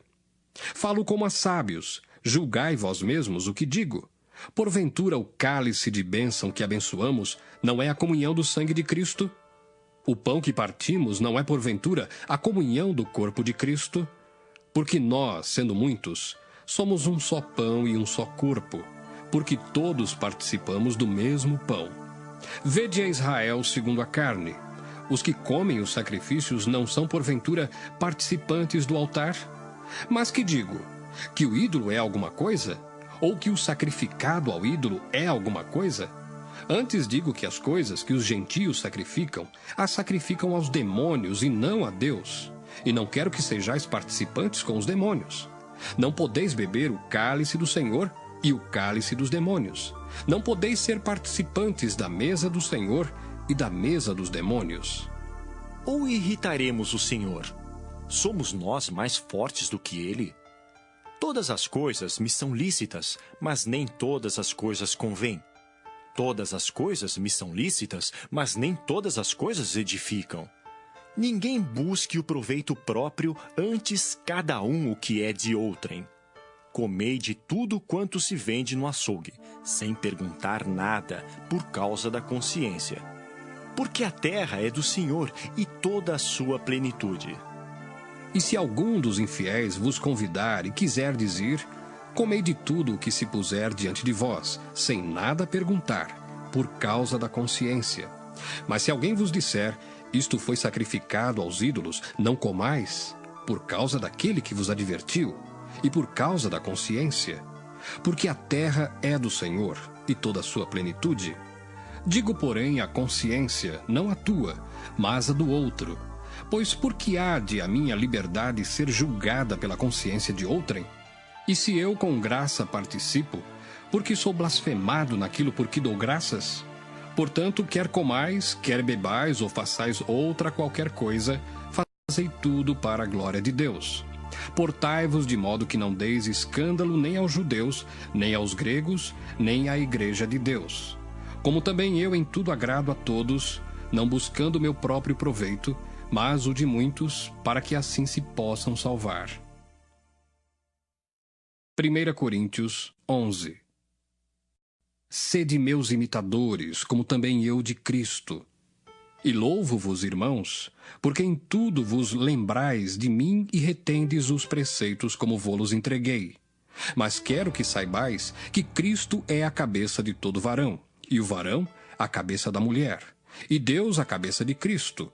Falo como a sábios, julgai vós mesmos o que digo. Porventura o cálice de bênção que abençoamos não é a comunhão do sangue de Cristo? O pão que partimos não é porventura a comunhão do corpo de Cristo? Porque nós, sendo muitos, somos um só pão e um só corpo, porque todos participamos do mesmo pão. Vede a Israel segundo a carne. Os que comem os sacrifícios não são, porventura, participantes do altar? Mas que digo? Que o ídolo é alguma coisa? Ou que o sacrificado ao ídolo é alguma coisa? Antes digo que as coisas que os gentios sacrificam, as sacrificam aos demônios e não a Deus. E não quero que sejais participantes com os demônios. Não podeis beber o cálice do Senhor e o cálice dos demônios. Não podeis ser participantes da mesa do Senhor e da mesa dos demônios. Ou irritaremos o Senhor? Somos nós mais fortes do que Ele? Todas as coisas me são lícitas, mas nem todas as coisas convêm. Todas as coisas me são lícitas, mas nem todas as coisas edificam. Ninguém busque o proveito próprio, antes cada um o que é de outrem. Comei de tudo quanto se vende no açougue, sem perguntar nada, por causa da consciência. Porque a terra é do Senhor e toda a sua plenitude. E se algum dos infiéis vos convidar e quiserdes ir, comei de tudo o que se puser diante de vós, sem nada perguntar, por causa da consciência. Mas se alguém vos disser, isto foi sacrificado aos ídolos, não comais, por causa daquele que vos advertiu, e por causa da consciência. Porque a terra é do Senhor e toda a sua plenitude. Digo, porém, a consciência, não a tua, mas a do outro. Pois por que há de a minha liberdade ser julgada pela consciência de outrem? E se eu com graça participo, porque sou blasfemado naquilo por que dou graças? Portanto, quer comais, quer bebais ou façais outra qualquer coisa, fazei tudo para a glória de Deus. Portai-vos de modo que não deis escândalo nem aos judeus, nem aos gregos, nem à igreja de Deus. Como também eu em tudo agrado a todos, não buscando meu próprio proveito, mas o de muitos, para que assim se possam salvar. 1 Coríntios 11. Sede meus imitadores, como também eu de Cristo. E louvo-vos, irmãos, porque em tudo vos lembrais de mim e retendes os preceitos como vô-los entreguei. Mas quero que saibais que Cristo é a cabeça de todo varão, e o varão a cabeça da mulher, e Deus a cabeça de Cristo.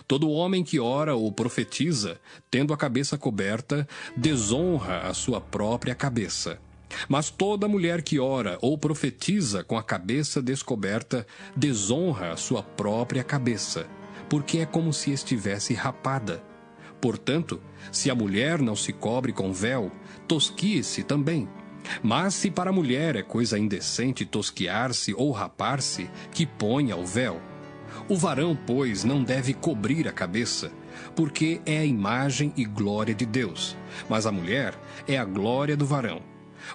Todo homem que ora ou profetiza, tendo a cabeça coberta, desonra a sua própria cabeça. Mas toda mulher que ora ou profetiza com a cabeça descoberta, desonra a sua própria cabeça, porque é como se estivesse rapada. Portanto, se a mulher não se cobre com véu, tosquie-se também. Mas se para a mulher é coisa indecente tosquiar-se ou rapar-se, que ponha o véu. O varão, pois, não deve cobrir a cabeça, porque é a imagem e glória de Deus, mas a mulher é a glória do varão.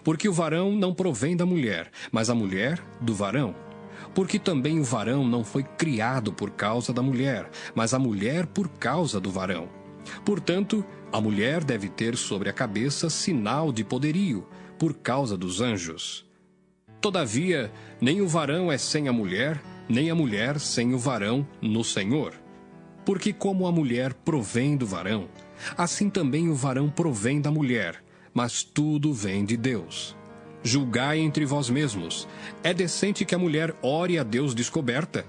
Porque o varão não provém da mulher, mas a mulher do varão. Porque também o varão não foi criado por causa da mulher, mas a mulher por causa do varão. Portanto, a mulher deve ter sobre a cabeça sinal de poderio, por causa dos anjos. Todavia, nem o varão é sem a mulher, nem a mulher sem o varão no Senhor. Porque como a mulher provém do varão, assim também o varão provém da mulher, mas tudo vem de Deus. Julgai entre vós mesmos. É decente que a mulher ore a Deus descoberta?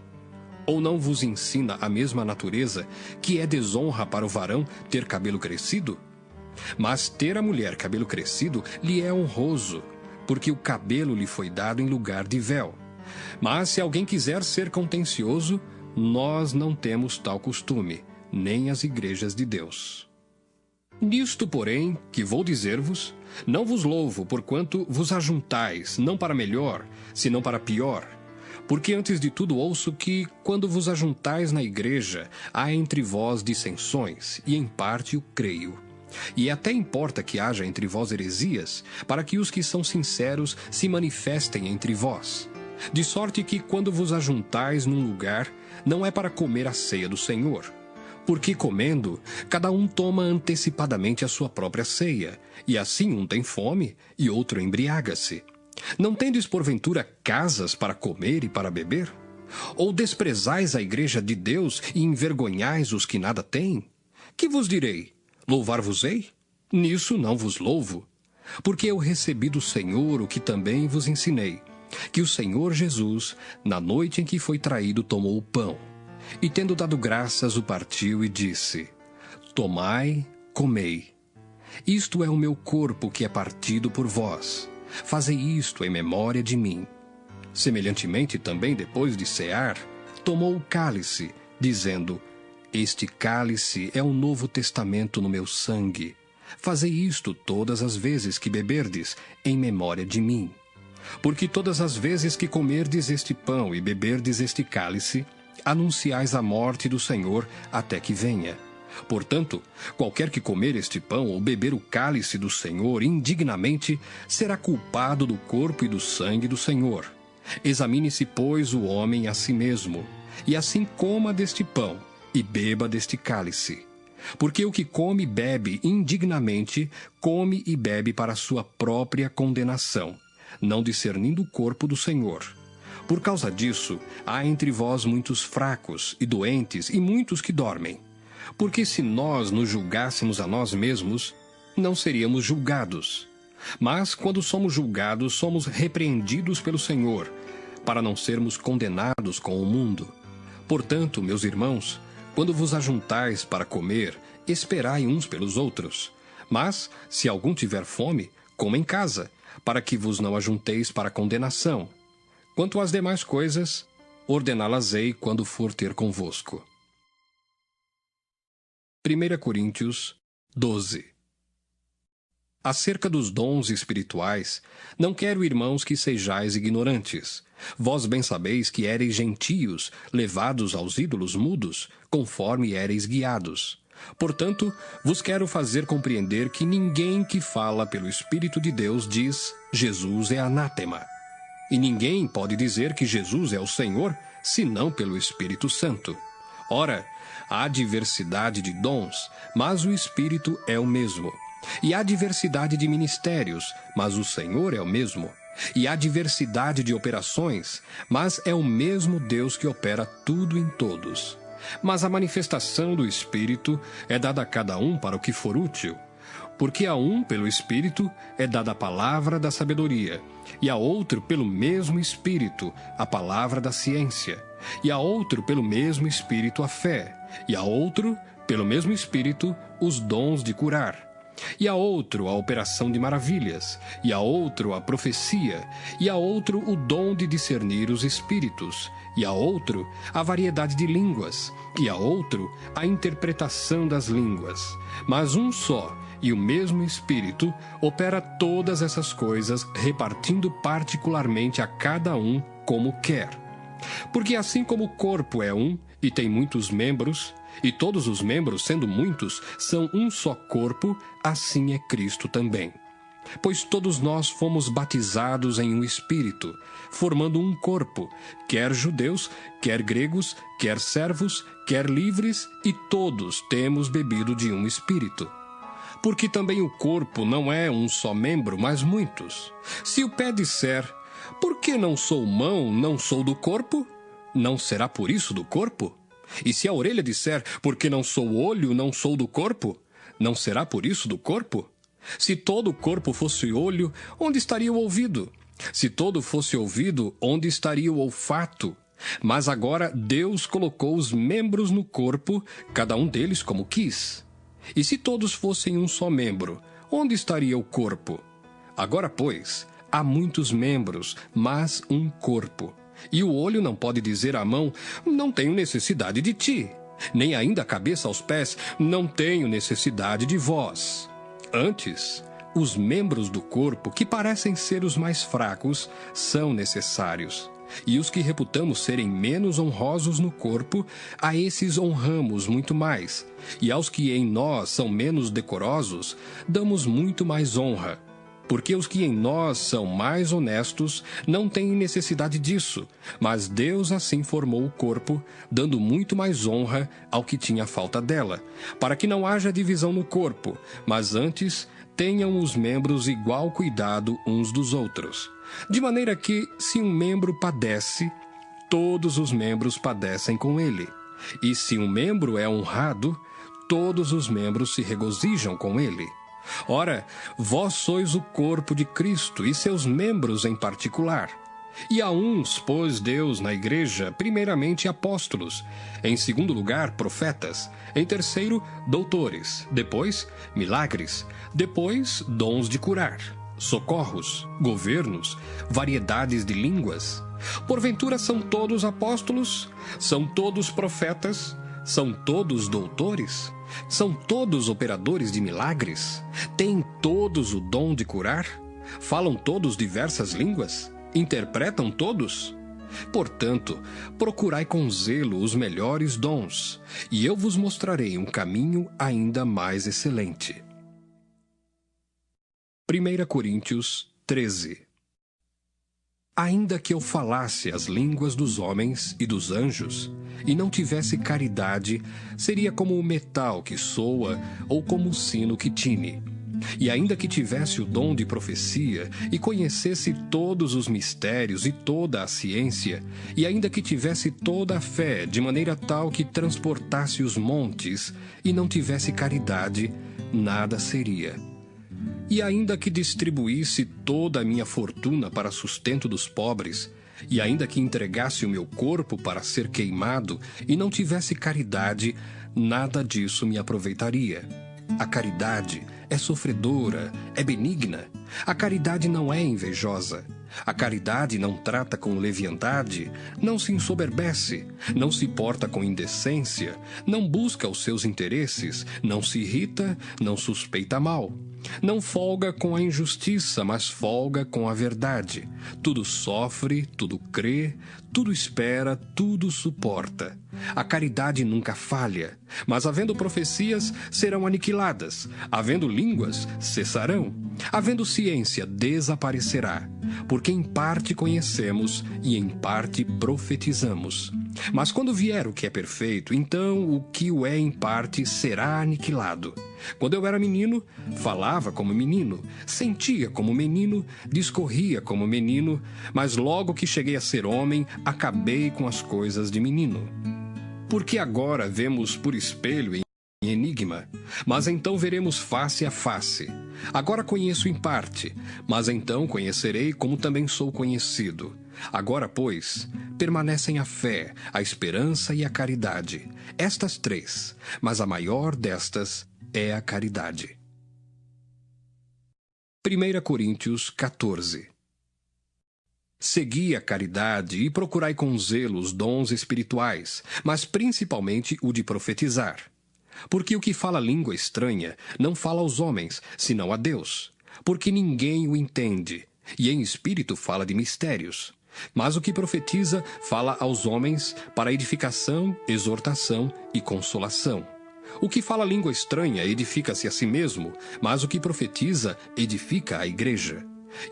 Ou não vos ensina a mesma natureza que é desonra para o varão ter cabelo crescido? Mas ter a mulher cabelo crescido lhe é honroso, porque o cabelo lhe foi dado em lugar de véu. Mas se alguém quiser ser contencioso, nós não temos tal costume, nem as igrejas de Deus. Nisto, porém, que vou dizer-vos, não vos louvo, porquanto vos ajuntais, não para melhor, senão para pior. Porque antes de tudo ouço que, quando vos ajuntais na igreja, há entre vós dissensões, e em parte o creio. E até importa que haja entre vós heresias, para que os que são sinceros se manifestem entre vós. De sorte que, quando vos ajuntais num lugar, não é para comer a ceia do Senhor. Porque comendo, cada um toma antecipadamente a sua própria ceia, e assim um tem fome e outro embriaga-se. Não tendes porventura casas para comer e para beber? Ou desprezais a igreja de Deus e envergonhais os que nada têm? Que vos direi? Louvar-vos-ei? Nisso não vos louvo. Porque eu recebi do Senhor o que também vos ensinei, que o Senhor Jesus, na noite em que foi traído, tomou o pão. E tendo dado graças, o partiu e disse: Tomai, comei. Isto é o meu corpo que é partido por vós. Fazei isto em memória de mim. Semelhantemente também, depois de cear, tomou o cálice, dizendo: Este cálice é o novo testamento no meu sangue. Fazei isto todas as vezes que beberdes, em memória de mim. Porque todas as vezes que comerdes este pão e beberdes este cálice, anunciais a morte do Senhor até que venha. Portanto, qualquer que comer este pão ou beber o cálice do Senhor indignamente, será culpado do corpo e do sangue do Senhor. Examine-se, pois, o homem a si mesmo, e assim coma deste pão e beba deste cálice. Porque o que come e bebe indignamente, come e bebe para a sua própria condenação, não discernindo o corpo do Senhor. Por causa disso, há entre vós muitos fracos e doentes e muitos que dormem. Porque se nós nos julgássemos a nós mesmos, não seríamos julgados. Mas, quando somos julgados, somos repreendidos pelo Senhor, para não sermos condenados com o mundo. Portanto, meus irmãos, quando vos ajuntais para comer, esperai uns pelos outros. Mas, se algum tiver fome, coma em casa, para que vos não ajunteis para condenação. Quanto às demais coisas, ordená-las-ei quando for ter convosco. 1 Coríntios 12. Acerca dos dons espirituais, não quero, irmãos, que sejais ignorantes. Vós bem sabeis que éreis gentios, levados aos ídolos mudos, conforme éreis guiados. Portanto, vos quero fazer compreender que ninguém que fala pelo Espírito de Deus diz: Jesus é anátema. E ninguém pode dizer que Jesus é o Senhor, senão pelo Espírito Santo. Ora, há diversidade de dons, mas o Espírito é o mesmo. E há diversidade de ministérios, mas o Senhor é o mesmo. E há diversidade de operações, mas é o mesmo Deus que opera tudo em todos. Mas a manifestação do Espírito é dada a cada um para o que for útil. Porque a um, pelo Espírito, é dada a palavra da sabedoria, e a outro, pelo mesmo Espírito, a palavra da ciência, e a outro, pelo mesmo Espírito, a fé, e a outro, pelo mesmo Espírito, os dons de curar, e a outro a operação de maravilhas, e a outro a profecia, e a outro o dom de discernir os espíritos, e a outro a variedade de línguas, e a outro a interpretação das línguas. Mas um só e o mesmo Espírito opera todas essas coisas, repartindo particularmente a cada um como quer. Porque assim como o corpo é um e tem muitos membros, e todos os membros, sendo muitos, são um só corpo, assim é Cristo também. Pois todos nós fomos batizados em um Espírito, formando um corpo, quer judeus, quer gregos, quer servos, quer livres, e todos temos bebido de um Espírito. Porque também o corpo não é um só membro, mas muitos. Se o pé disser: por que não sou mão, não sou do corpo? Não será por isso do corpo? E se a orelha disser: por que não sou olho, não sou do corpo? Não será por isso do corpo? Se todo o corpo fosse olho, onde estaria o ouvido? Se todo fosse ouvido, onde estaria o olfato? Mas agora Deus colocou os membros no corpo, cada um deles como quis. E se todos fossem um só membro, onde estaria o corpo? Agora, pois, há muitos membros, mas um corpo. E o olho não pode dizer à mão: não tenho necessidade de ti. Nem ainda a cabeça aos pés: não tenho necessidade de vós. Antes, os membros do corpo, que parecem ser os mais fracos, são necessários. E os que reputamos serem menos honrosos no corpo, a esses honramos muito mais. E aos que em nós são menos decorosos, damos muito mais honra. Porque os que em nós são mais honestos não têm necessidade disso, mas Deus assim formou o corpo, dando muito mais honra ao que tinha falta dela, para que não haja divisão no corpo, mas antes tenham os membros igual cuidado uns dos outros. De maneira que, se um membro padece, todos os membros padecem com ele. E se um membro é honrado, todos os membros se regozijam com ele. Ora, vós sois o corpo de Cristo e seus membros em particular. E a uns pôs Deus na igreja, primeiramente apóstolos, em segundo lugar profetas, em terceiro doutores, depois milagres, depois dons de curar, socorros, governos, variedades de línguas. Porventura são todos apóstolos? São todos profetas? São todos doutores? São todos operadores de milagres? Têm todos o dom de curar? Falam todos diversas línguas? Interpretam todos? Portanto, procurai com zelo os melhores dons, e eu vos mostrarei um caminho ainda mais excelente. 1 Coríntios 13. Ainda que eu falasse as línguas dos homens e dos anjos, e não tivesse caridade, seria como o metal que soa ou como o sino que tine. E ainda que tivesse o dom de profecia, e conhecesse todos os mistérios e toda a ciência, e ainda que tivesse toda a fé, de maneira tal que transportasse os montes, e não tivesse caridade, nada seria. E ainda que distribuísse toda a minha fortuna para sustento dos pobres, e ainda que entregasse o meu corpo para ser queimado, e não tivesse caridade, nada disso me aproveitaria. A caridade é sofredora, é benigna. A caridade não é invejosa. A caridade não trata com leviandade, não se ensoberbece, não se porta com indecência, não busca os seus interesses, não se irrita, não suspeita mal. Não folga com a injustiça, mas folga com a verdade. Tudo sofre, tudo crê, tudo espera, tudo suporta. A caridade nunca falha, mas havendo profecias, serão aniquiladas. Havendo línguas, cessarão. Havendo ciência, desaparecerá. Porque em parte conhecemos e em parte profetizamos. Mas quando vier o que é perfeito, então o que o é em parte será aniquilado. Quando eu era menino, falava como menino, sentia como menino, discorria como menino, mas logo que cheguei a ser homem, acabei com as coisas de menino. Porque agora vemos por espelho em enigma, mas então veremos face a face. Agora conheço em parte, mas então conhecerei como também sou conhecido. Agora, pois, permanecem a fé, a esperança e a caridade. Estas três, mas a maior destas é a caridade. 1 Coríntios 14. Segui a caridade e procurai com zelo os dons espirituais, mas principalmente o de profetizar. Porque o que fala língua estranha não fala aos homens, senão a Deus, porque ninguém o entende, e em espírito fala de mistérios. Mas o que profetiza fala aos homens para edificação, exortação e consolação. O que fala língua estranha edifica-se a si mesmo, mas o que profetiza edifica a igreja.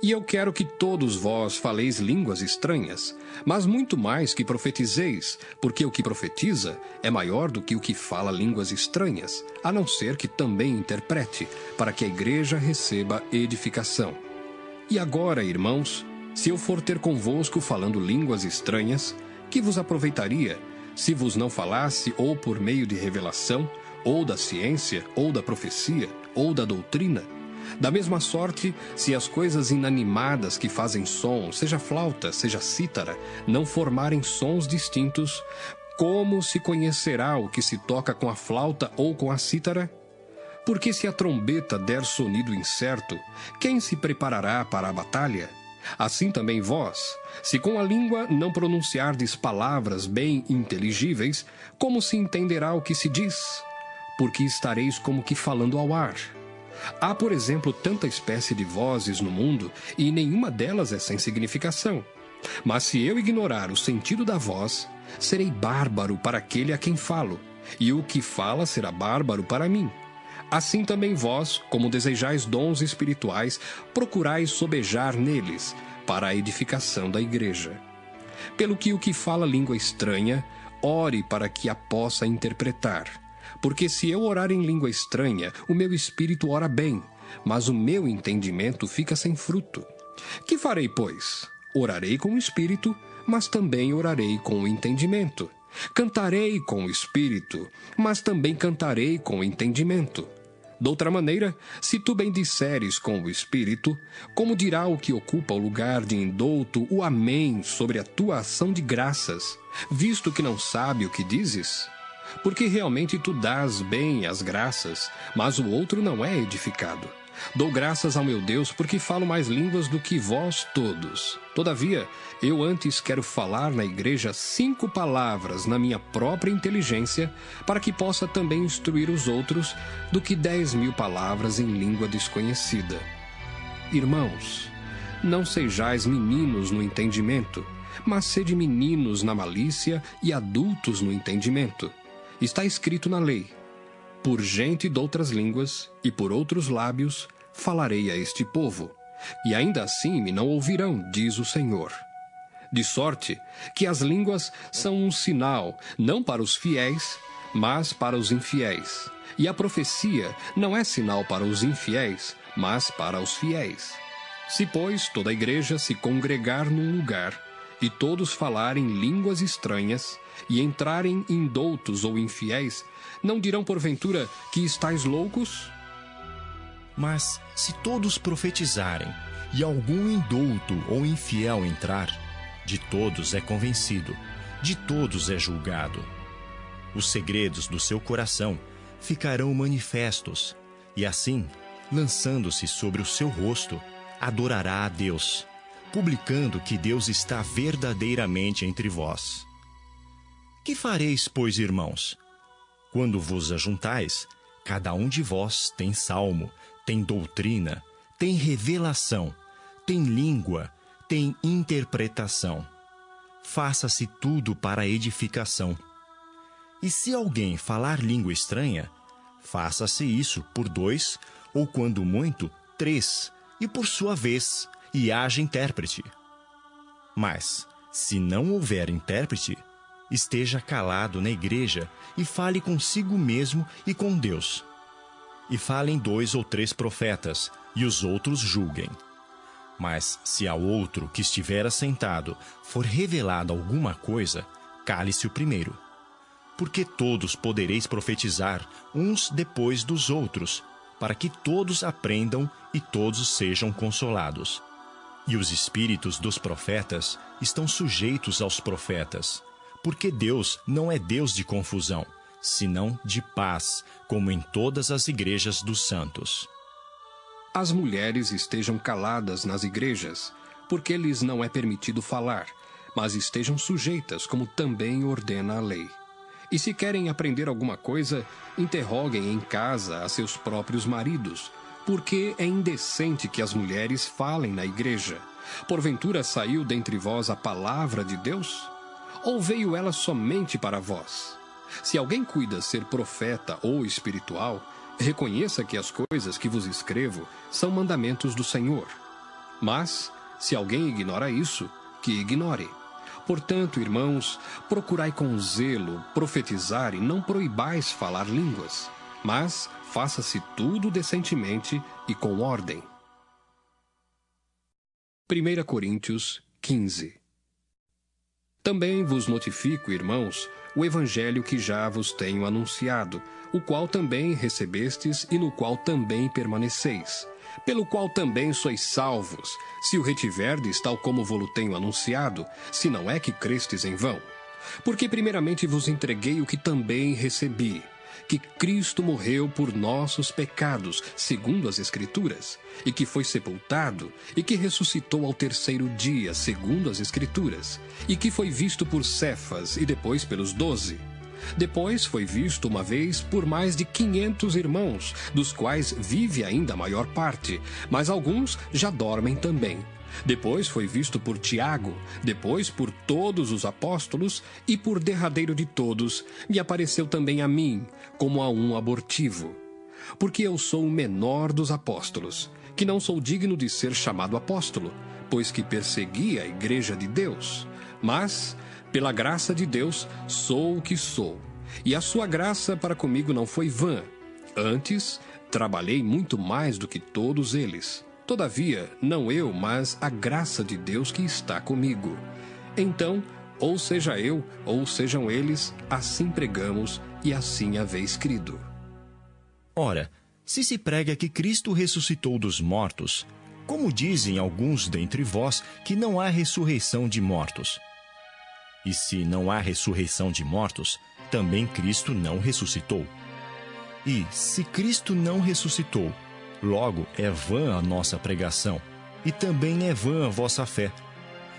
E eu quero que todos vós faleis línguas estranhas, mas muito mais que profetizeis, porque o que profetiza é maior do que o que fala línguas estranhas, a não ser que também interprete, para que a igreja receba edificação. E agora, irmãos, se eu for ter convosco falando línguas estranhas, que vos aproveitaria, se vos não falasse ou por meio de revelação, ou da ciência, ou da profecia, ou da doutrina? Da mesma sorte, se as coisas inanimadas que fazem som, seja flauta, seja cítara, não formarem sons distintos, como se conhecerá o que se toca com a flauta ou com a cítara? Porque se a trombeta der sonido incerto, quem se preparará para a batalha? Assim também vós, se com a língua não pronunciardes palavras bem inteligíveis, como se entenderá o que se diz? Porque estareis como que falando ao ar. Há, por exemplo, tanta espécie de vozes no mundo, e nenhuma delas é sem significação. Mas se eu ignorar o sentido da voz, serei bárbaro para aquele a quem falo, e o que fala será bárbaro para mim. Assim também vós, como desejais dons espirituais, procurais sobejar neles, para a edificação da igreja. Pelo que o que fala língua estranha, ore para que a possa interpretar. Porque se eu orar em língua estranha, o meu espírito ora bem, mas o meu entendimento fica sem fruto. Que farei, pois? Orarei com o espírito, mas também orarei com o entendimento. Cantarei com o espírito, mas também cantarei com o entendimento. Doutra maneira, se tu bendisseres com o espírito, como dirá o que ocupa o lugar de indouto o amém sobre a tua ação de graças, visto que não sabe o que dizes? Porque realmente tu dás bem as graças, mas o outro não é edificado. Dou graças ao meu Deus porque falo mais línguas do que vós todos. Todavia, eu antes quero falar na igreja 5 palavras na minha própria inteligência, para que possa também instruir os outros, do que 10.000 palavras em língua desconhecida. Irmãos, não sejais meninos no entendimento, mas sede meninos na malícia e adultos no entendimento. Está escrito na lei: por gente de outras línguas e por outros lábios falarei a este povo, e ainda assim me não ouvirão, diz o Senhor. De sorte que as línguas são um sinal, não para os fiéis, mas para os infiéis. E a profecia não é sinal para os infiéis, mas para os fiéis. Se, pois, toda a igreja se congregar num lugar, e todos falarem línguas estranhas, e entrarem indoutos ou infiéis, não dirão porventura que estáis loucos? Mas se todos profetizarem, e algum indouto ou infiel entrar, de todos é convencido, de todos é julgado. Os segredos do seu coração ficarão manifestos, e assim, lançando-se sobre o seu rosto, adorará a Deus, publicando que Deus está verdadeiramente entre vós. Que fareis, pois, irmãos? Quando vos ajuntais, cada um de vós tem salmo, tem doutrina, tem revelação, tem língua, tem interpretação. Faça-se tudo para a edificação. E se alguém falar língua estranha, faça-se isso por 2, ou quando muito, 3, e por sua vez, e haja intérprete. Mas, se não houver intérprete, esteja calado na igreja e fale consigo mesmo e com Deus. E falem 2 ou 3 profetas, e os outros julguem. Mas, se ao outro que estiver assentado for revelada alguma coisa, cale-se o primeiro. Porque todos podereis profetizar uns depois dos outros, para que todos aprendam e todos sejam consolados. E os espíritos dos profetas estão sujeitos aos profetas, porque Deus não é Deus de confusão, senão de paz, como em todas as igrejas dos santos. As mulheres estejam caladas nas igrejas, porque lhes não é permitido falar, mas estejam sujeitas, como também ordena a lei. E se querem aprender alguma coisa, interroguem em casa a seus próprios maridos, porque é indecente que as mulheres falem na igreja. Porventura saiu dentre vós a palavra de Deus? Ou veio ela somente para vós? Se alguém cuida ser profeta ou espiritual, reconheça que as coisas que vos escrevo são mandamentos do Senhor. Mas, se alguém ignora isso, que ignore. Portanto, irmãos, procurai com zelo profetizar e não proibais falar línguas, mas faça-se tudo decentemente e com ordem. 1 Coríntios 15. Também vos notifico, irmãos, o evangelho que já vos tenho anunciado, o qual também recebestes e no qual também permaneceis, pelo qual também sois salvos, se o retiverdes tal como vos tenho anunciado, se não é que crestes em vão. Porque primeiramente vos entreguei o que também recebi, que Cristo morreu por nossos pecados, segundo as Escrituras, e que foi sepultado, e que ressuscitou ao 3º dia, segundo as Escrituras, e que foi visto por Cefas e depois pelos 12. Depois foi visto uma vez por mais de 500 irmãos, dos quais vive ainda a maior parte, mas alguns já dormem também. Depois foi visto por Tiago, depois por todos os apóstolos, e por derradeiro de todos, me apareceu também a mim, como a um abortivo. Porque eu sou o menor dos apóstolos, que não sou digno de ser chamado apóstolo, pois que persegui a igreja de Deus. Mas, pela graça de Deus, sou o que sou. E a sua graça para comigo não foi vã. Antes, trabalhei muito mais do que todos eles. Todavia, não eu, mas a graça de Deus que está comigo. Então, ou seja eu, ou sejam eles, assim pregamos e assim haveis crido. Ora, se se prega que Cristo ressuscitou dos mortos, como dizem alguns dentre vós que não há ressurreição de mortos? E se não há ressurreição de mortos, também Cristo não ressuscitou. E, se Cristo não ressuscitou, logo é vã a nossa pregação, e também é vã a vossa fé.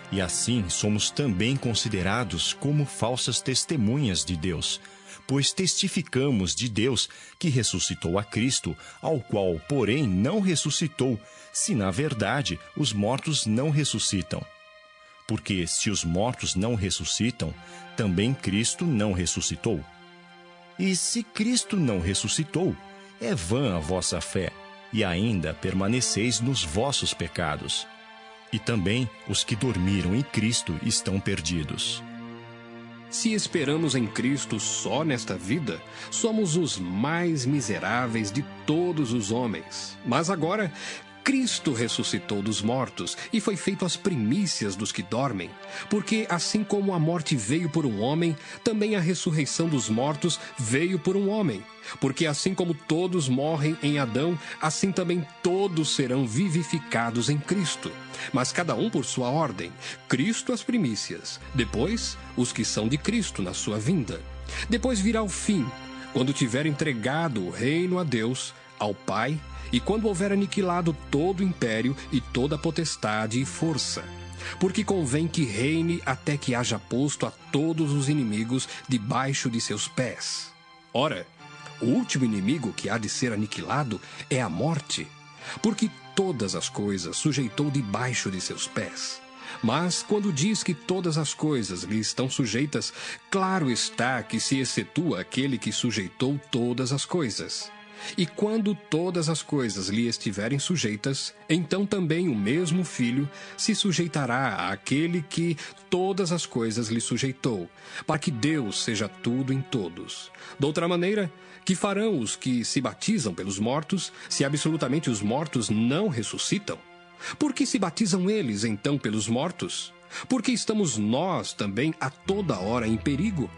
E assim somos também considerados como falsas testemunhas de Deus, pois testificamos de Deus que ressuscitou a Cristo, ao qual, porém, não ressuscitou, se na verdade os mortos não ressuscitam. Porque se os mortos não ressuscitam, também Cristo não ressuscitou. E se Cristo não ressuscitou, é vã a vossa fé, e ainda permaneceis nos vossos pecados. E também os que dormiram em Cristo estão perdidos. Se esperamos em Cristo só nesta vida, somos os mais miseráveis de todos os homens. Mas agora, Cristo ressuscitou dos mortos e foi feito as primícias dos que dormem. Porque assim como a morte veio por um homem, também a ressurreição dos mortos veio por um homem. Porque assim como todos morrem em Adão, assim também todos serão vivificados em Cristo. Mas cada um por sua ordem. Cristo as primícias, depois os que são de Cristo na sua vinda. Depois virá o fim, quando tiver entregado o reino a Deus, ao Pai, e quando houver aniquilado todo o império e toda potestade e força. Porque convém que reine até que haja posto a todos os inimigos debaixo de seus pés. Ora, o último inimigo que há de ser aniquilado é a morte, Porque todas as coisas sujeitou debaixo de seus pés. Mas, quando diz que todas as coisas lhe estão sujeitas, claro está que se excetua aquele que sujeitou todas as coisas. E quando todas as coisas lhe estiverem sujeitas, então também o mesmo Filho se sujeitará àquele que todas as coisas lhe sujeitou, para que Deus seja tudo em todos. Doutra maneira, que farão os que se batizam pelos mortos, se absolutamente os mortos não ressuscitam? Por que se batizam eles, então, pelos mortos? Porque estamos nós também a toda hora em perigo?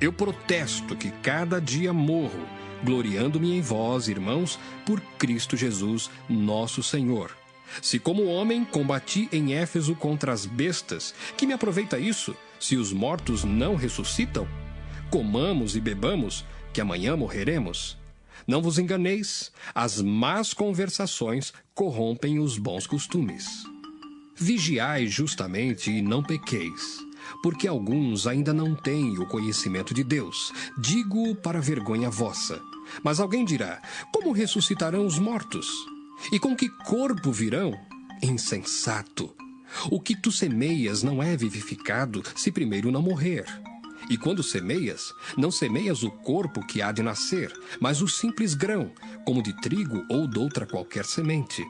Eu protesto que cada dia morro, gloriando-me em vós, irmãos, por Cristo Jesus, nosso Senhor. Se como homem combati em Éfeso contra as bestas, que me aproveita isso, se os mortos não ressuscitam? Comamos e bebamos, que amanhã morreremos. Não vos enganeis, as más conversações corrompem os bons costumes. Vigiai justamente e não pequeis, porque alguns ainda não têm o conhecimento de Deus. Digo para vergonha vossa. Mas alguém dirá, como ressuscitarão os mortos? E com que corpo virão? Insensato! O que tu semeias não é vivificado se primeiro não morrer. E quando semeias, não semeias o corpo que há de nascer, mas o simples grão, como de trigo ou doutra qualquer semente.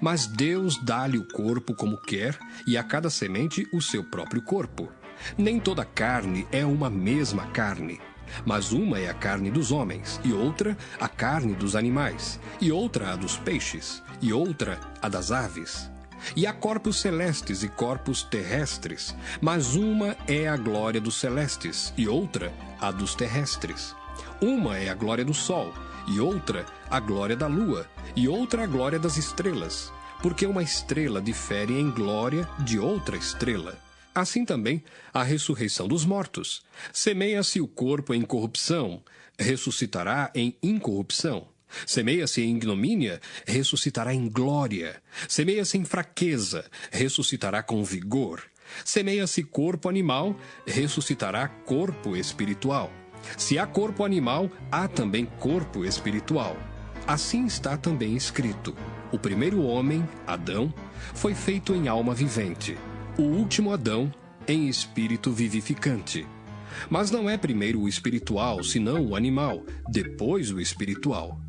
Mas Deus dá-lhe o corpo como quer, e a cada semente o seu próprio corpo. Nem toda carne é uma mesma carne, mas uma é a carne dos homens, e outra a carne dos animais, e outra a dos peixes, e outra a das aves. E há corpos celestes e corpos terrestres, mas uma é a glória dos celestes, e outra a dos terrestres. Uma é a glória do sol, e outra a glória da lua, e outra a glória das estrelas, porque uma estrela difere em glória de outra estrela. Assim também a ressurreição dos mortos. Semeia-se o corpo em corrupção, ressuscitará em incorrupção. Semeia-se em ignomínia, ressuscitará em glória. Semeia-se em fraqueza, ressuscitará com vigor. Semeia-se corpo animal, ressuscitará corpo espiritual. Se há corpo animal, há também corpo espiritual. Assim está também escrito: o primeiro homem, Adão, foi feito em alma vivente. O último Adão, em espírito vivificante. Mas não é primeiro o espiritual, senão o animal, depois o espiritual.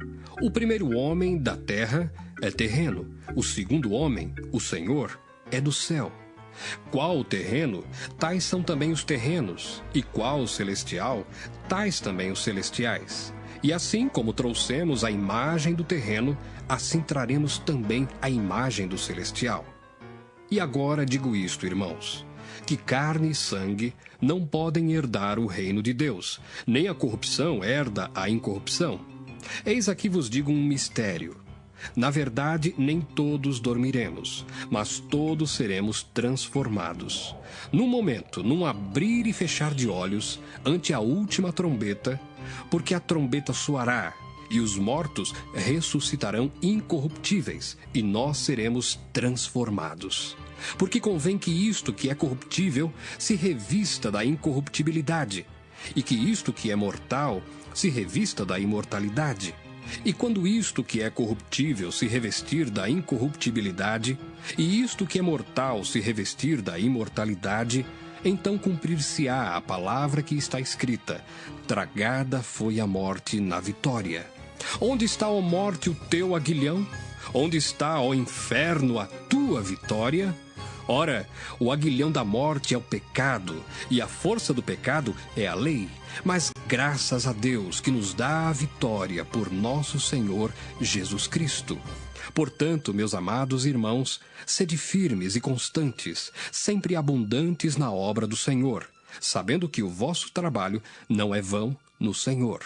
O primeiro homem da terra é terreno, o segundo homem, o Senhor, é do céu. Qual o terreno, tais são também os terrenos, e qual o celestial, tais também os celestiais. E assim como trouxemos a imagem do terreno, assim traremos também a imagem do celestial. E agora digo isto, irmãos, que carne e sangue não podem herdar o reino de Deus, nem a corrupção herda a incorrupção. Eis aqui vos digo um mistério. Na verdade, nem todos dormiremos, mas todos seremos transformados. Num momento, num abrir e fechar de olhos, ante a última trombeta, porque a trombeta soará, e os mortos ressuscitarão incorruptíveis, e nós seremos transformados. Porque convém que isto que é corruptível se revista da incorruptibilidade, e que isto que é mortal se revista da imortalidade. E quando isto que é corruptível se revestir da incorruptibilidade, e isto que é mortal se revestir da imortalidade, então cumprir-se-á a palavra que está escrita: tragada foi a morte na vitória. Onde está, ó morte, o teu aguilhão? Onde está, ó inferno, a tua vitória? Ora, o aguilhão da morte é o pecado, e a força do pecado é a lei. Mas graças a Deus que nos dá a vitória por nosso Senhor Jesus Cristo. Portanto, meus amados irmãos, sede firmes e constantes, sempre abundantes na obra do Senhor, sabendo que o vosso trabalho não é vão no Senhor.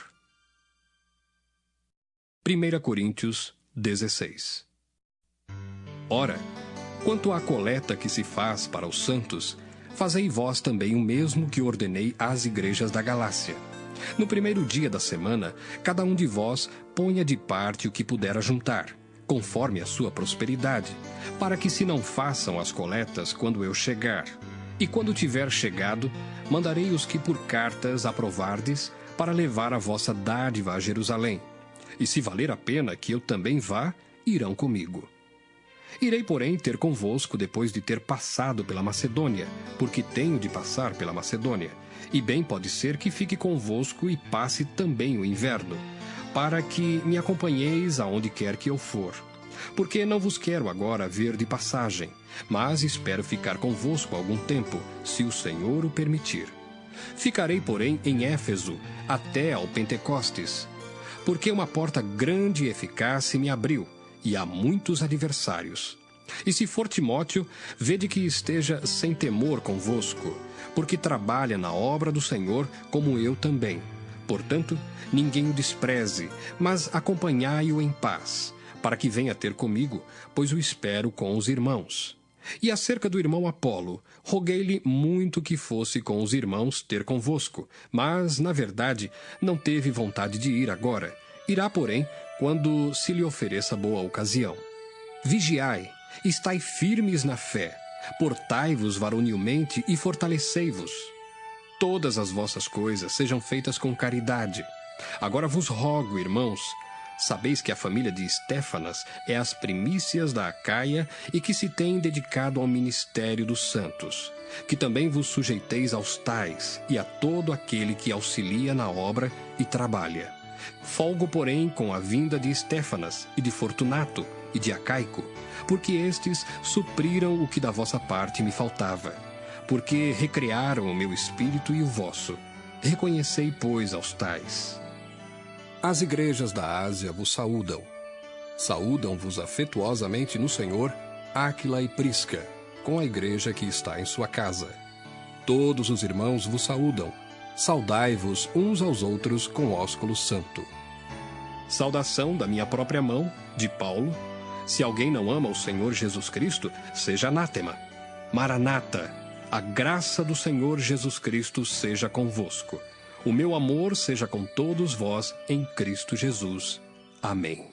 1 Coríntios 16. Ora, quanto à coleta que se faz para os santos, fazei vós também o mesmo que ordenei às igrejas da Galácia. No primeiro dia da semana, cada um de vós ponha de parte o que puder ajuntar, conforme a sua prosperidade, para que se não façam as coletas quando eu chegar. E quando tiver chegado, mandarei os que por cartas aprovardes, para levar a vossa dádiva a Jerusalém. E se valer a pena que eu também vá, irão comigo. Irei, porém, ter convosco depois de ter passado pela Macedônia, porque tenho de passar pela Macedônia, e bem pode ser que fique convosco e passe também o inverno, para que me acompanheis aonde quer que eu for. Porque não vos quero agora ver de passagem, mas espero ficar convosco algum tempo, se o Senhor o permitir. Ficarei, porém, em Éfeso até ao Pentecostes, porque uma porta grande e eficaz se me abriu, e há muitos adversários. E se for Timóteo, vede que esteja sem temor convosco, porque trabalha na obra do Senhor como eu também. Portanto, ninguém o despreze, mas acompanhai-o em paz, para que venha ter comigo, pois o espero com os irmãos. E acerca do irmão Apolo, roguei-lhe muito que fosse com os irmãos ter convosco, mas, na verdade, não teve vontade de ir agora. Irá, porém, quando se lhe ofereça boa ocasião. Vigiai, estai firmes na fé, portai-vos varonilmente e fortalecei-vos. Todas as vossas coisas sejam feitas com caridade. Agora vos rogo, irmãos, sabeis que a família de Estéfanas é as primícias da Acaia e que se tem dedicado ao ministério dos santos, que também vos sujeiteis aos tais e a todo aquele que auxilia na obra e trabalha. Folgo, porém, com a vinda de Estéfanas e de Fortunato e de Acaico, porque estes supriram o que da vossa parte me faltava, porque recrearam o meu espírito e o vosso. Reconhecei, pois, aos tais. As igrejas da Ásia vos saúdam. Saúdam-vos afetuosamente no Senhor Áquila e Prisca, com a igreja que está em sua casa. Todos os irmãos vos saúdam. Saudai-vos uns aos outros com ósculo santo. Saudação da minha própria mão, de Paulo. Se alguém não ama o Senhor Jesus Cristo, seja anátema. Maranata, a graça do Senhor Jesus Cristo seja convosco. O meu amor seja com todos vós em Cristo Jesus. Amém.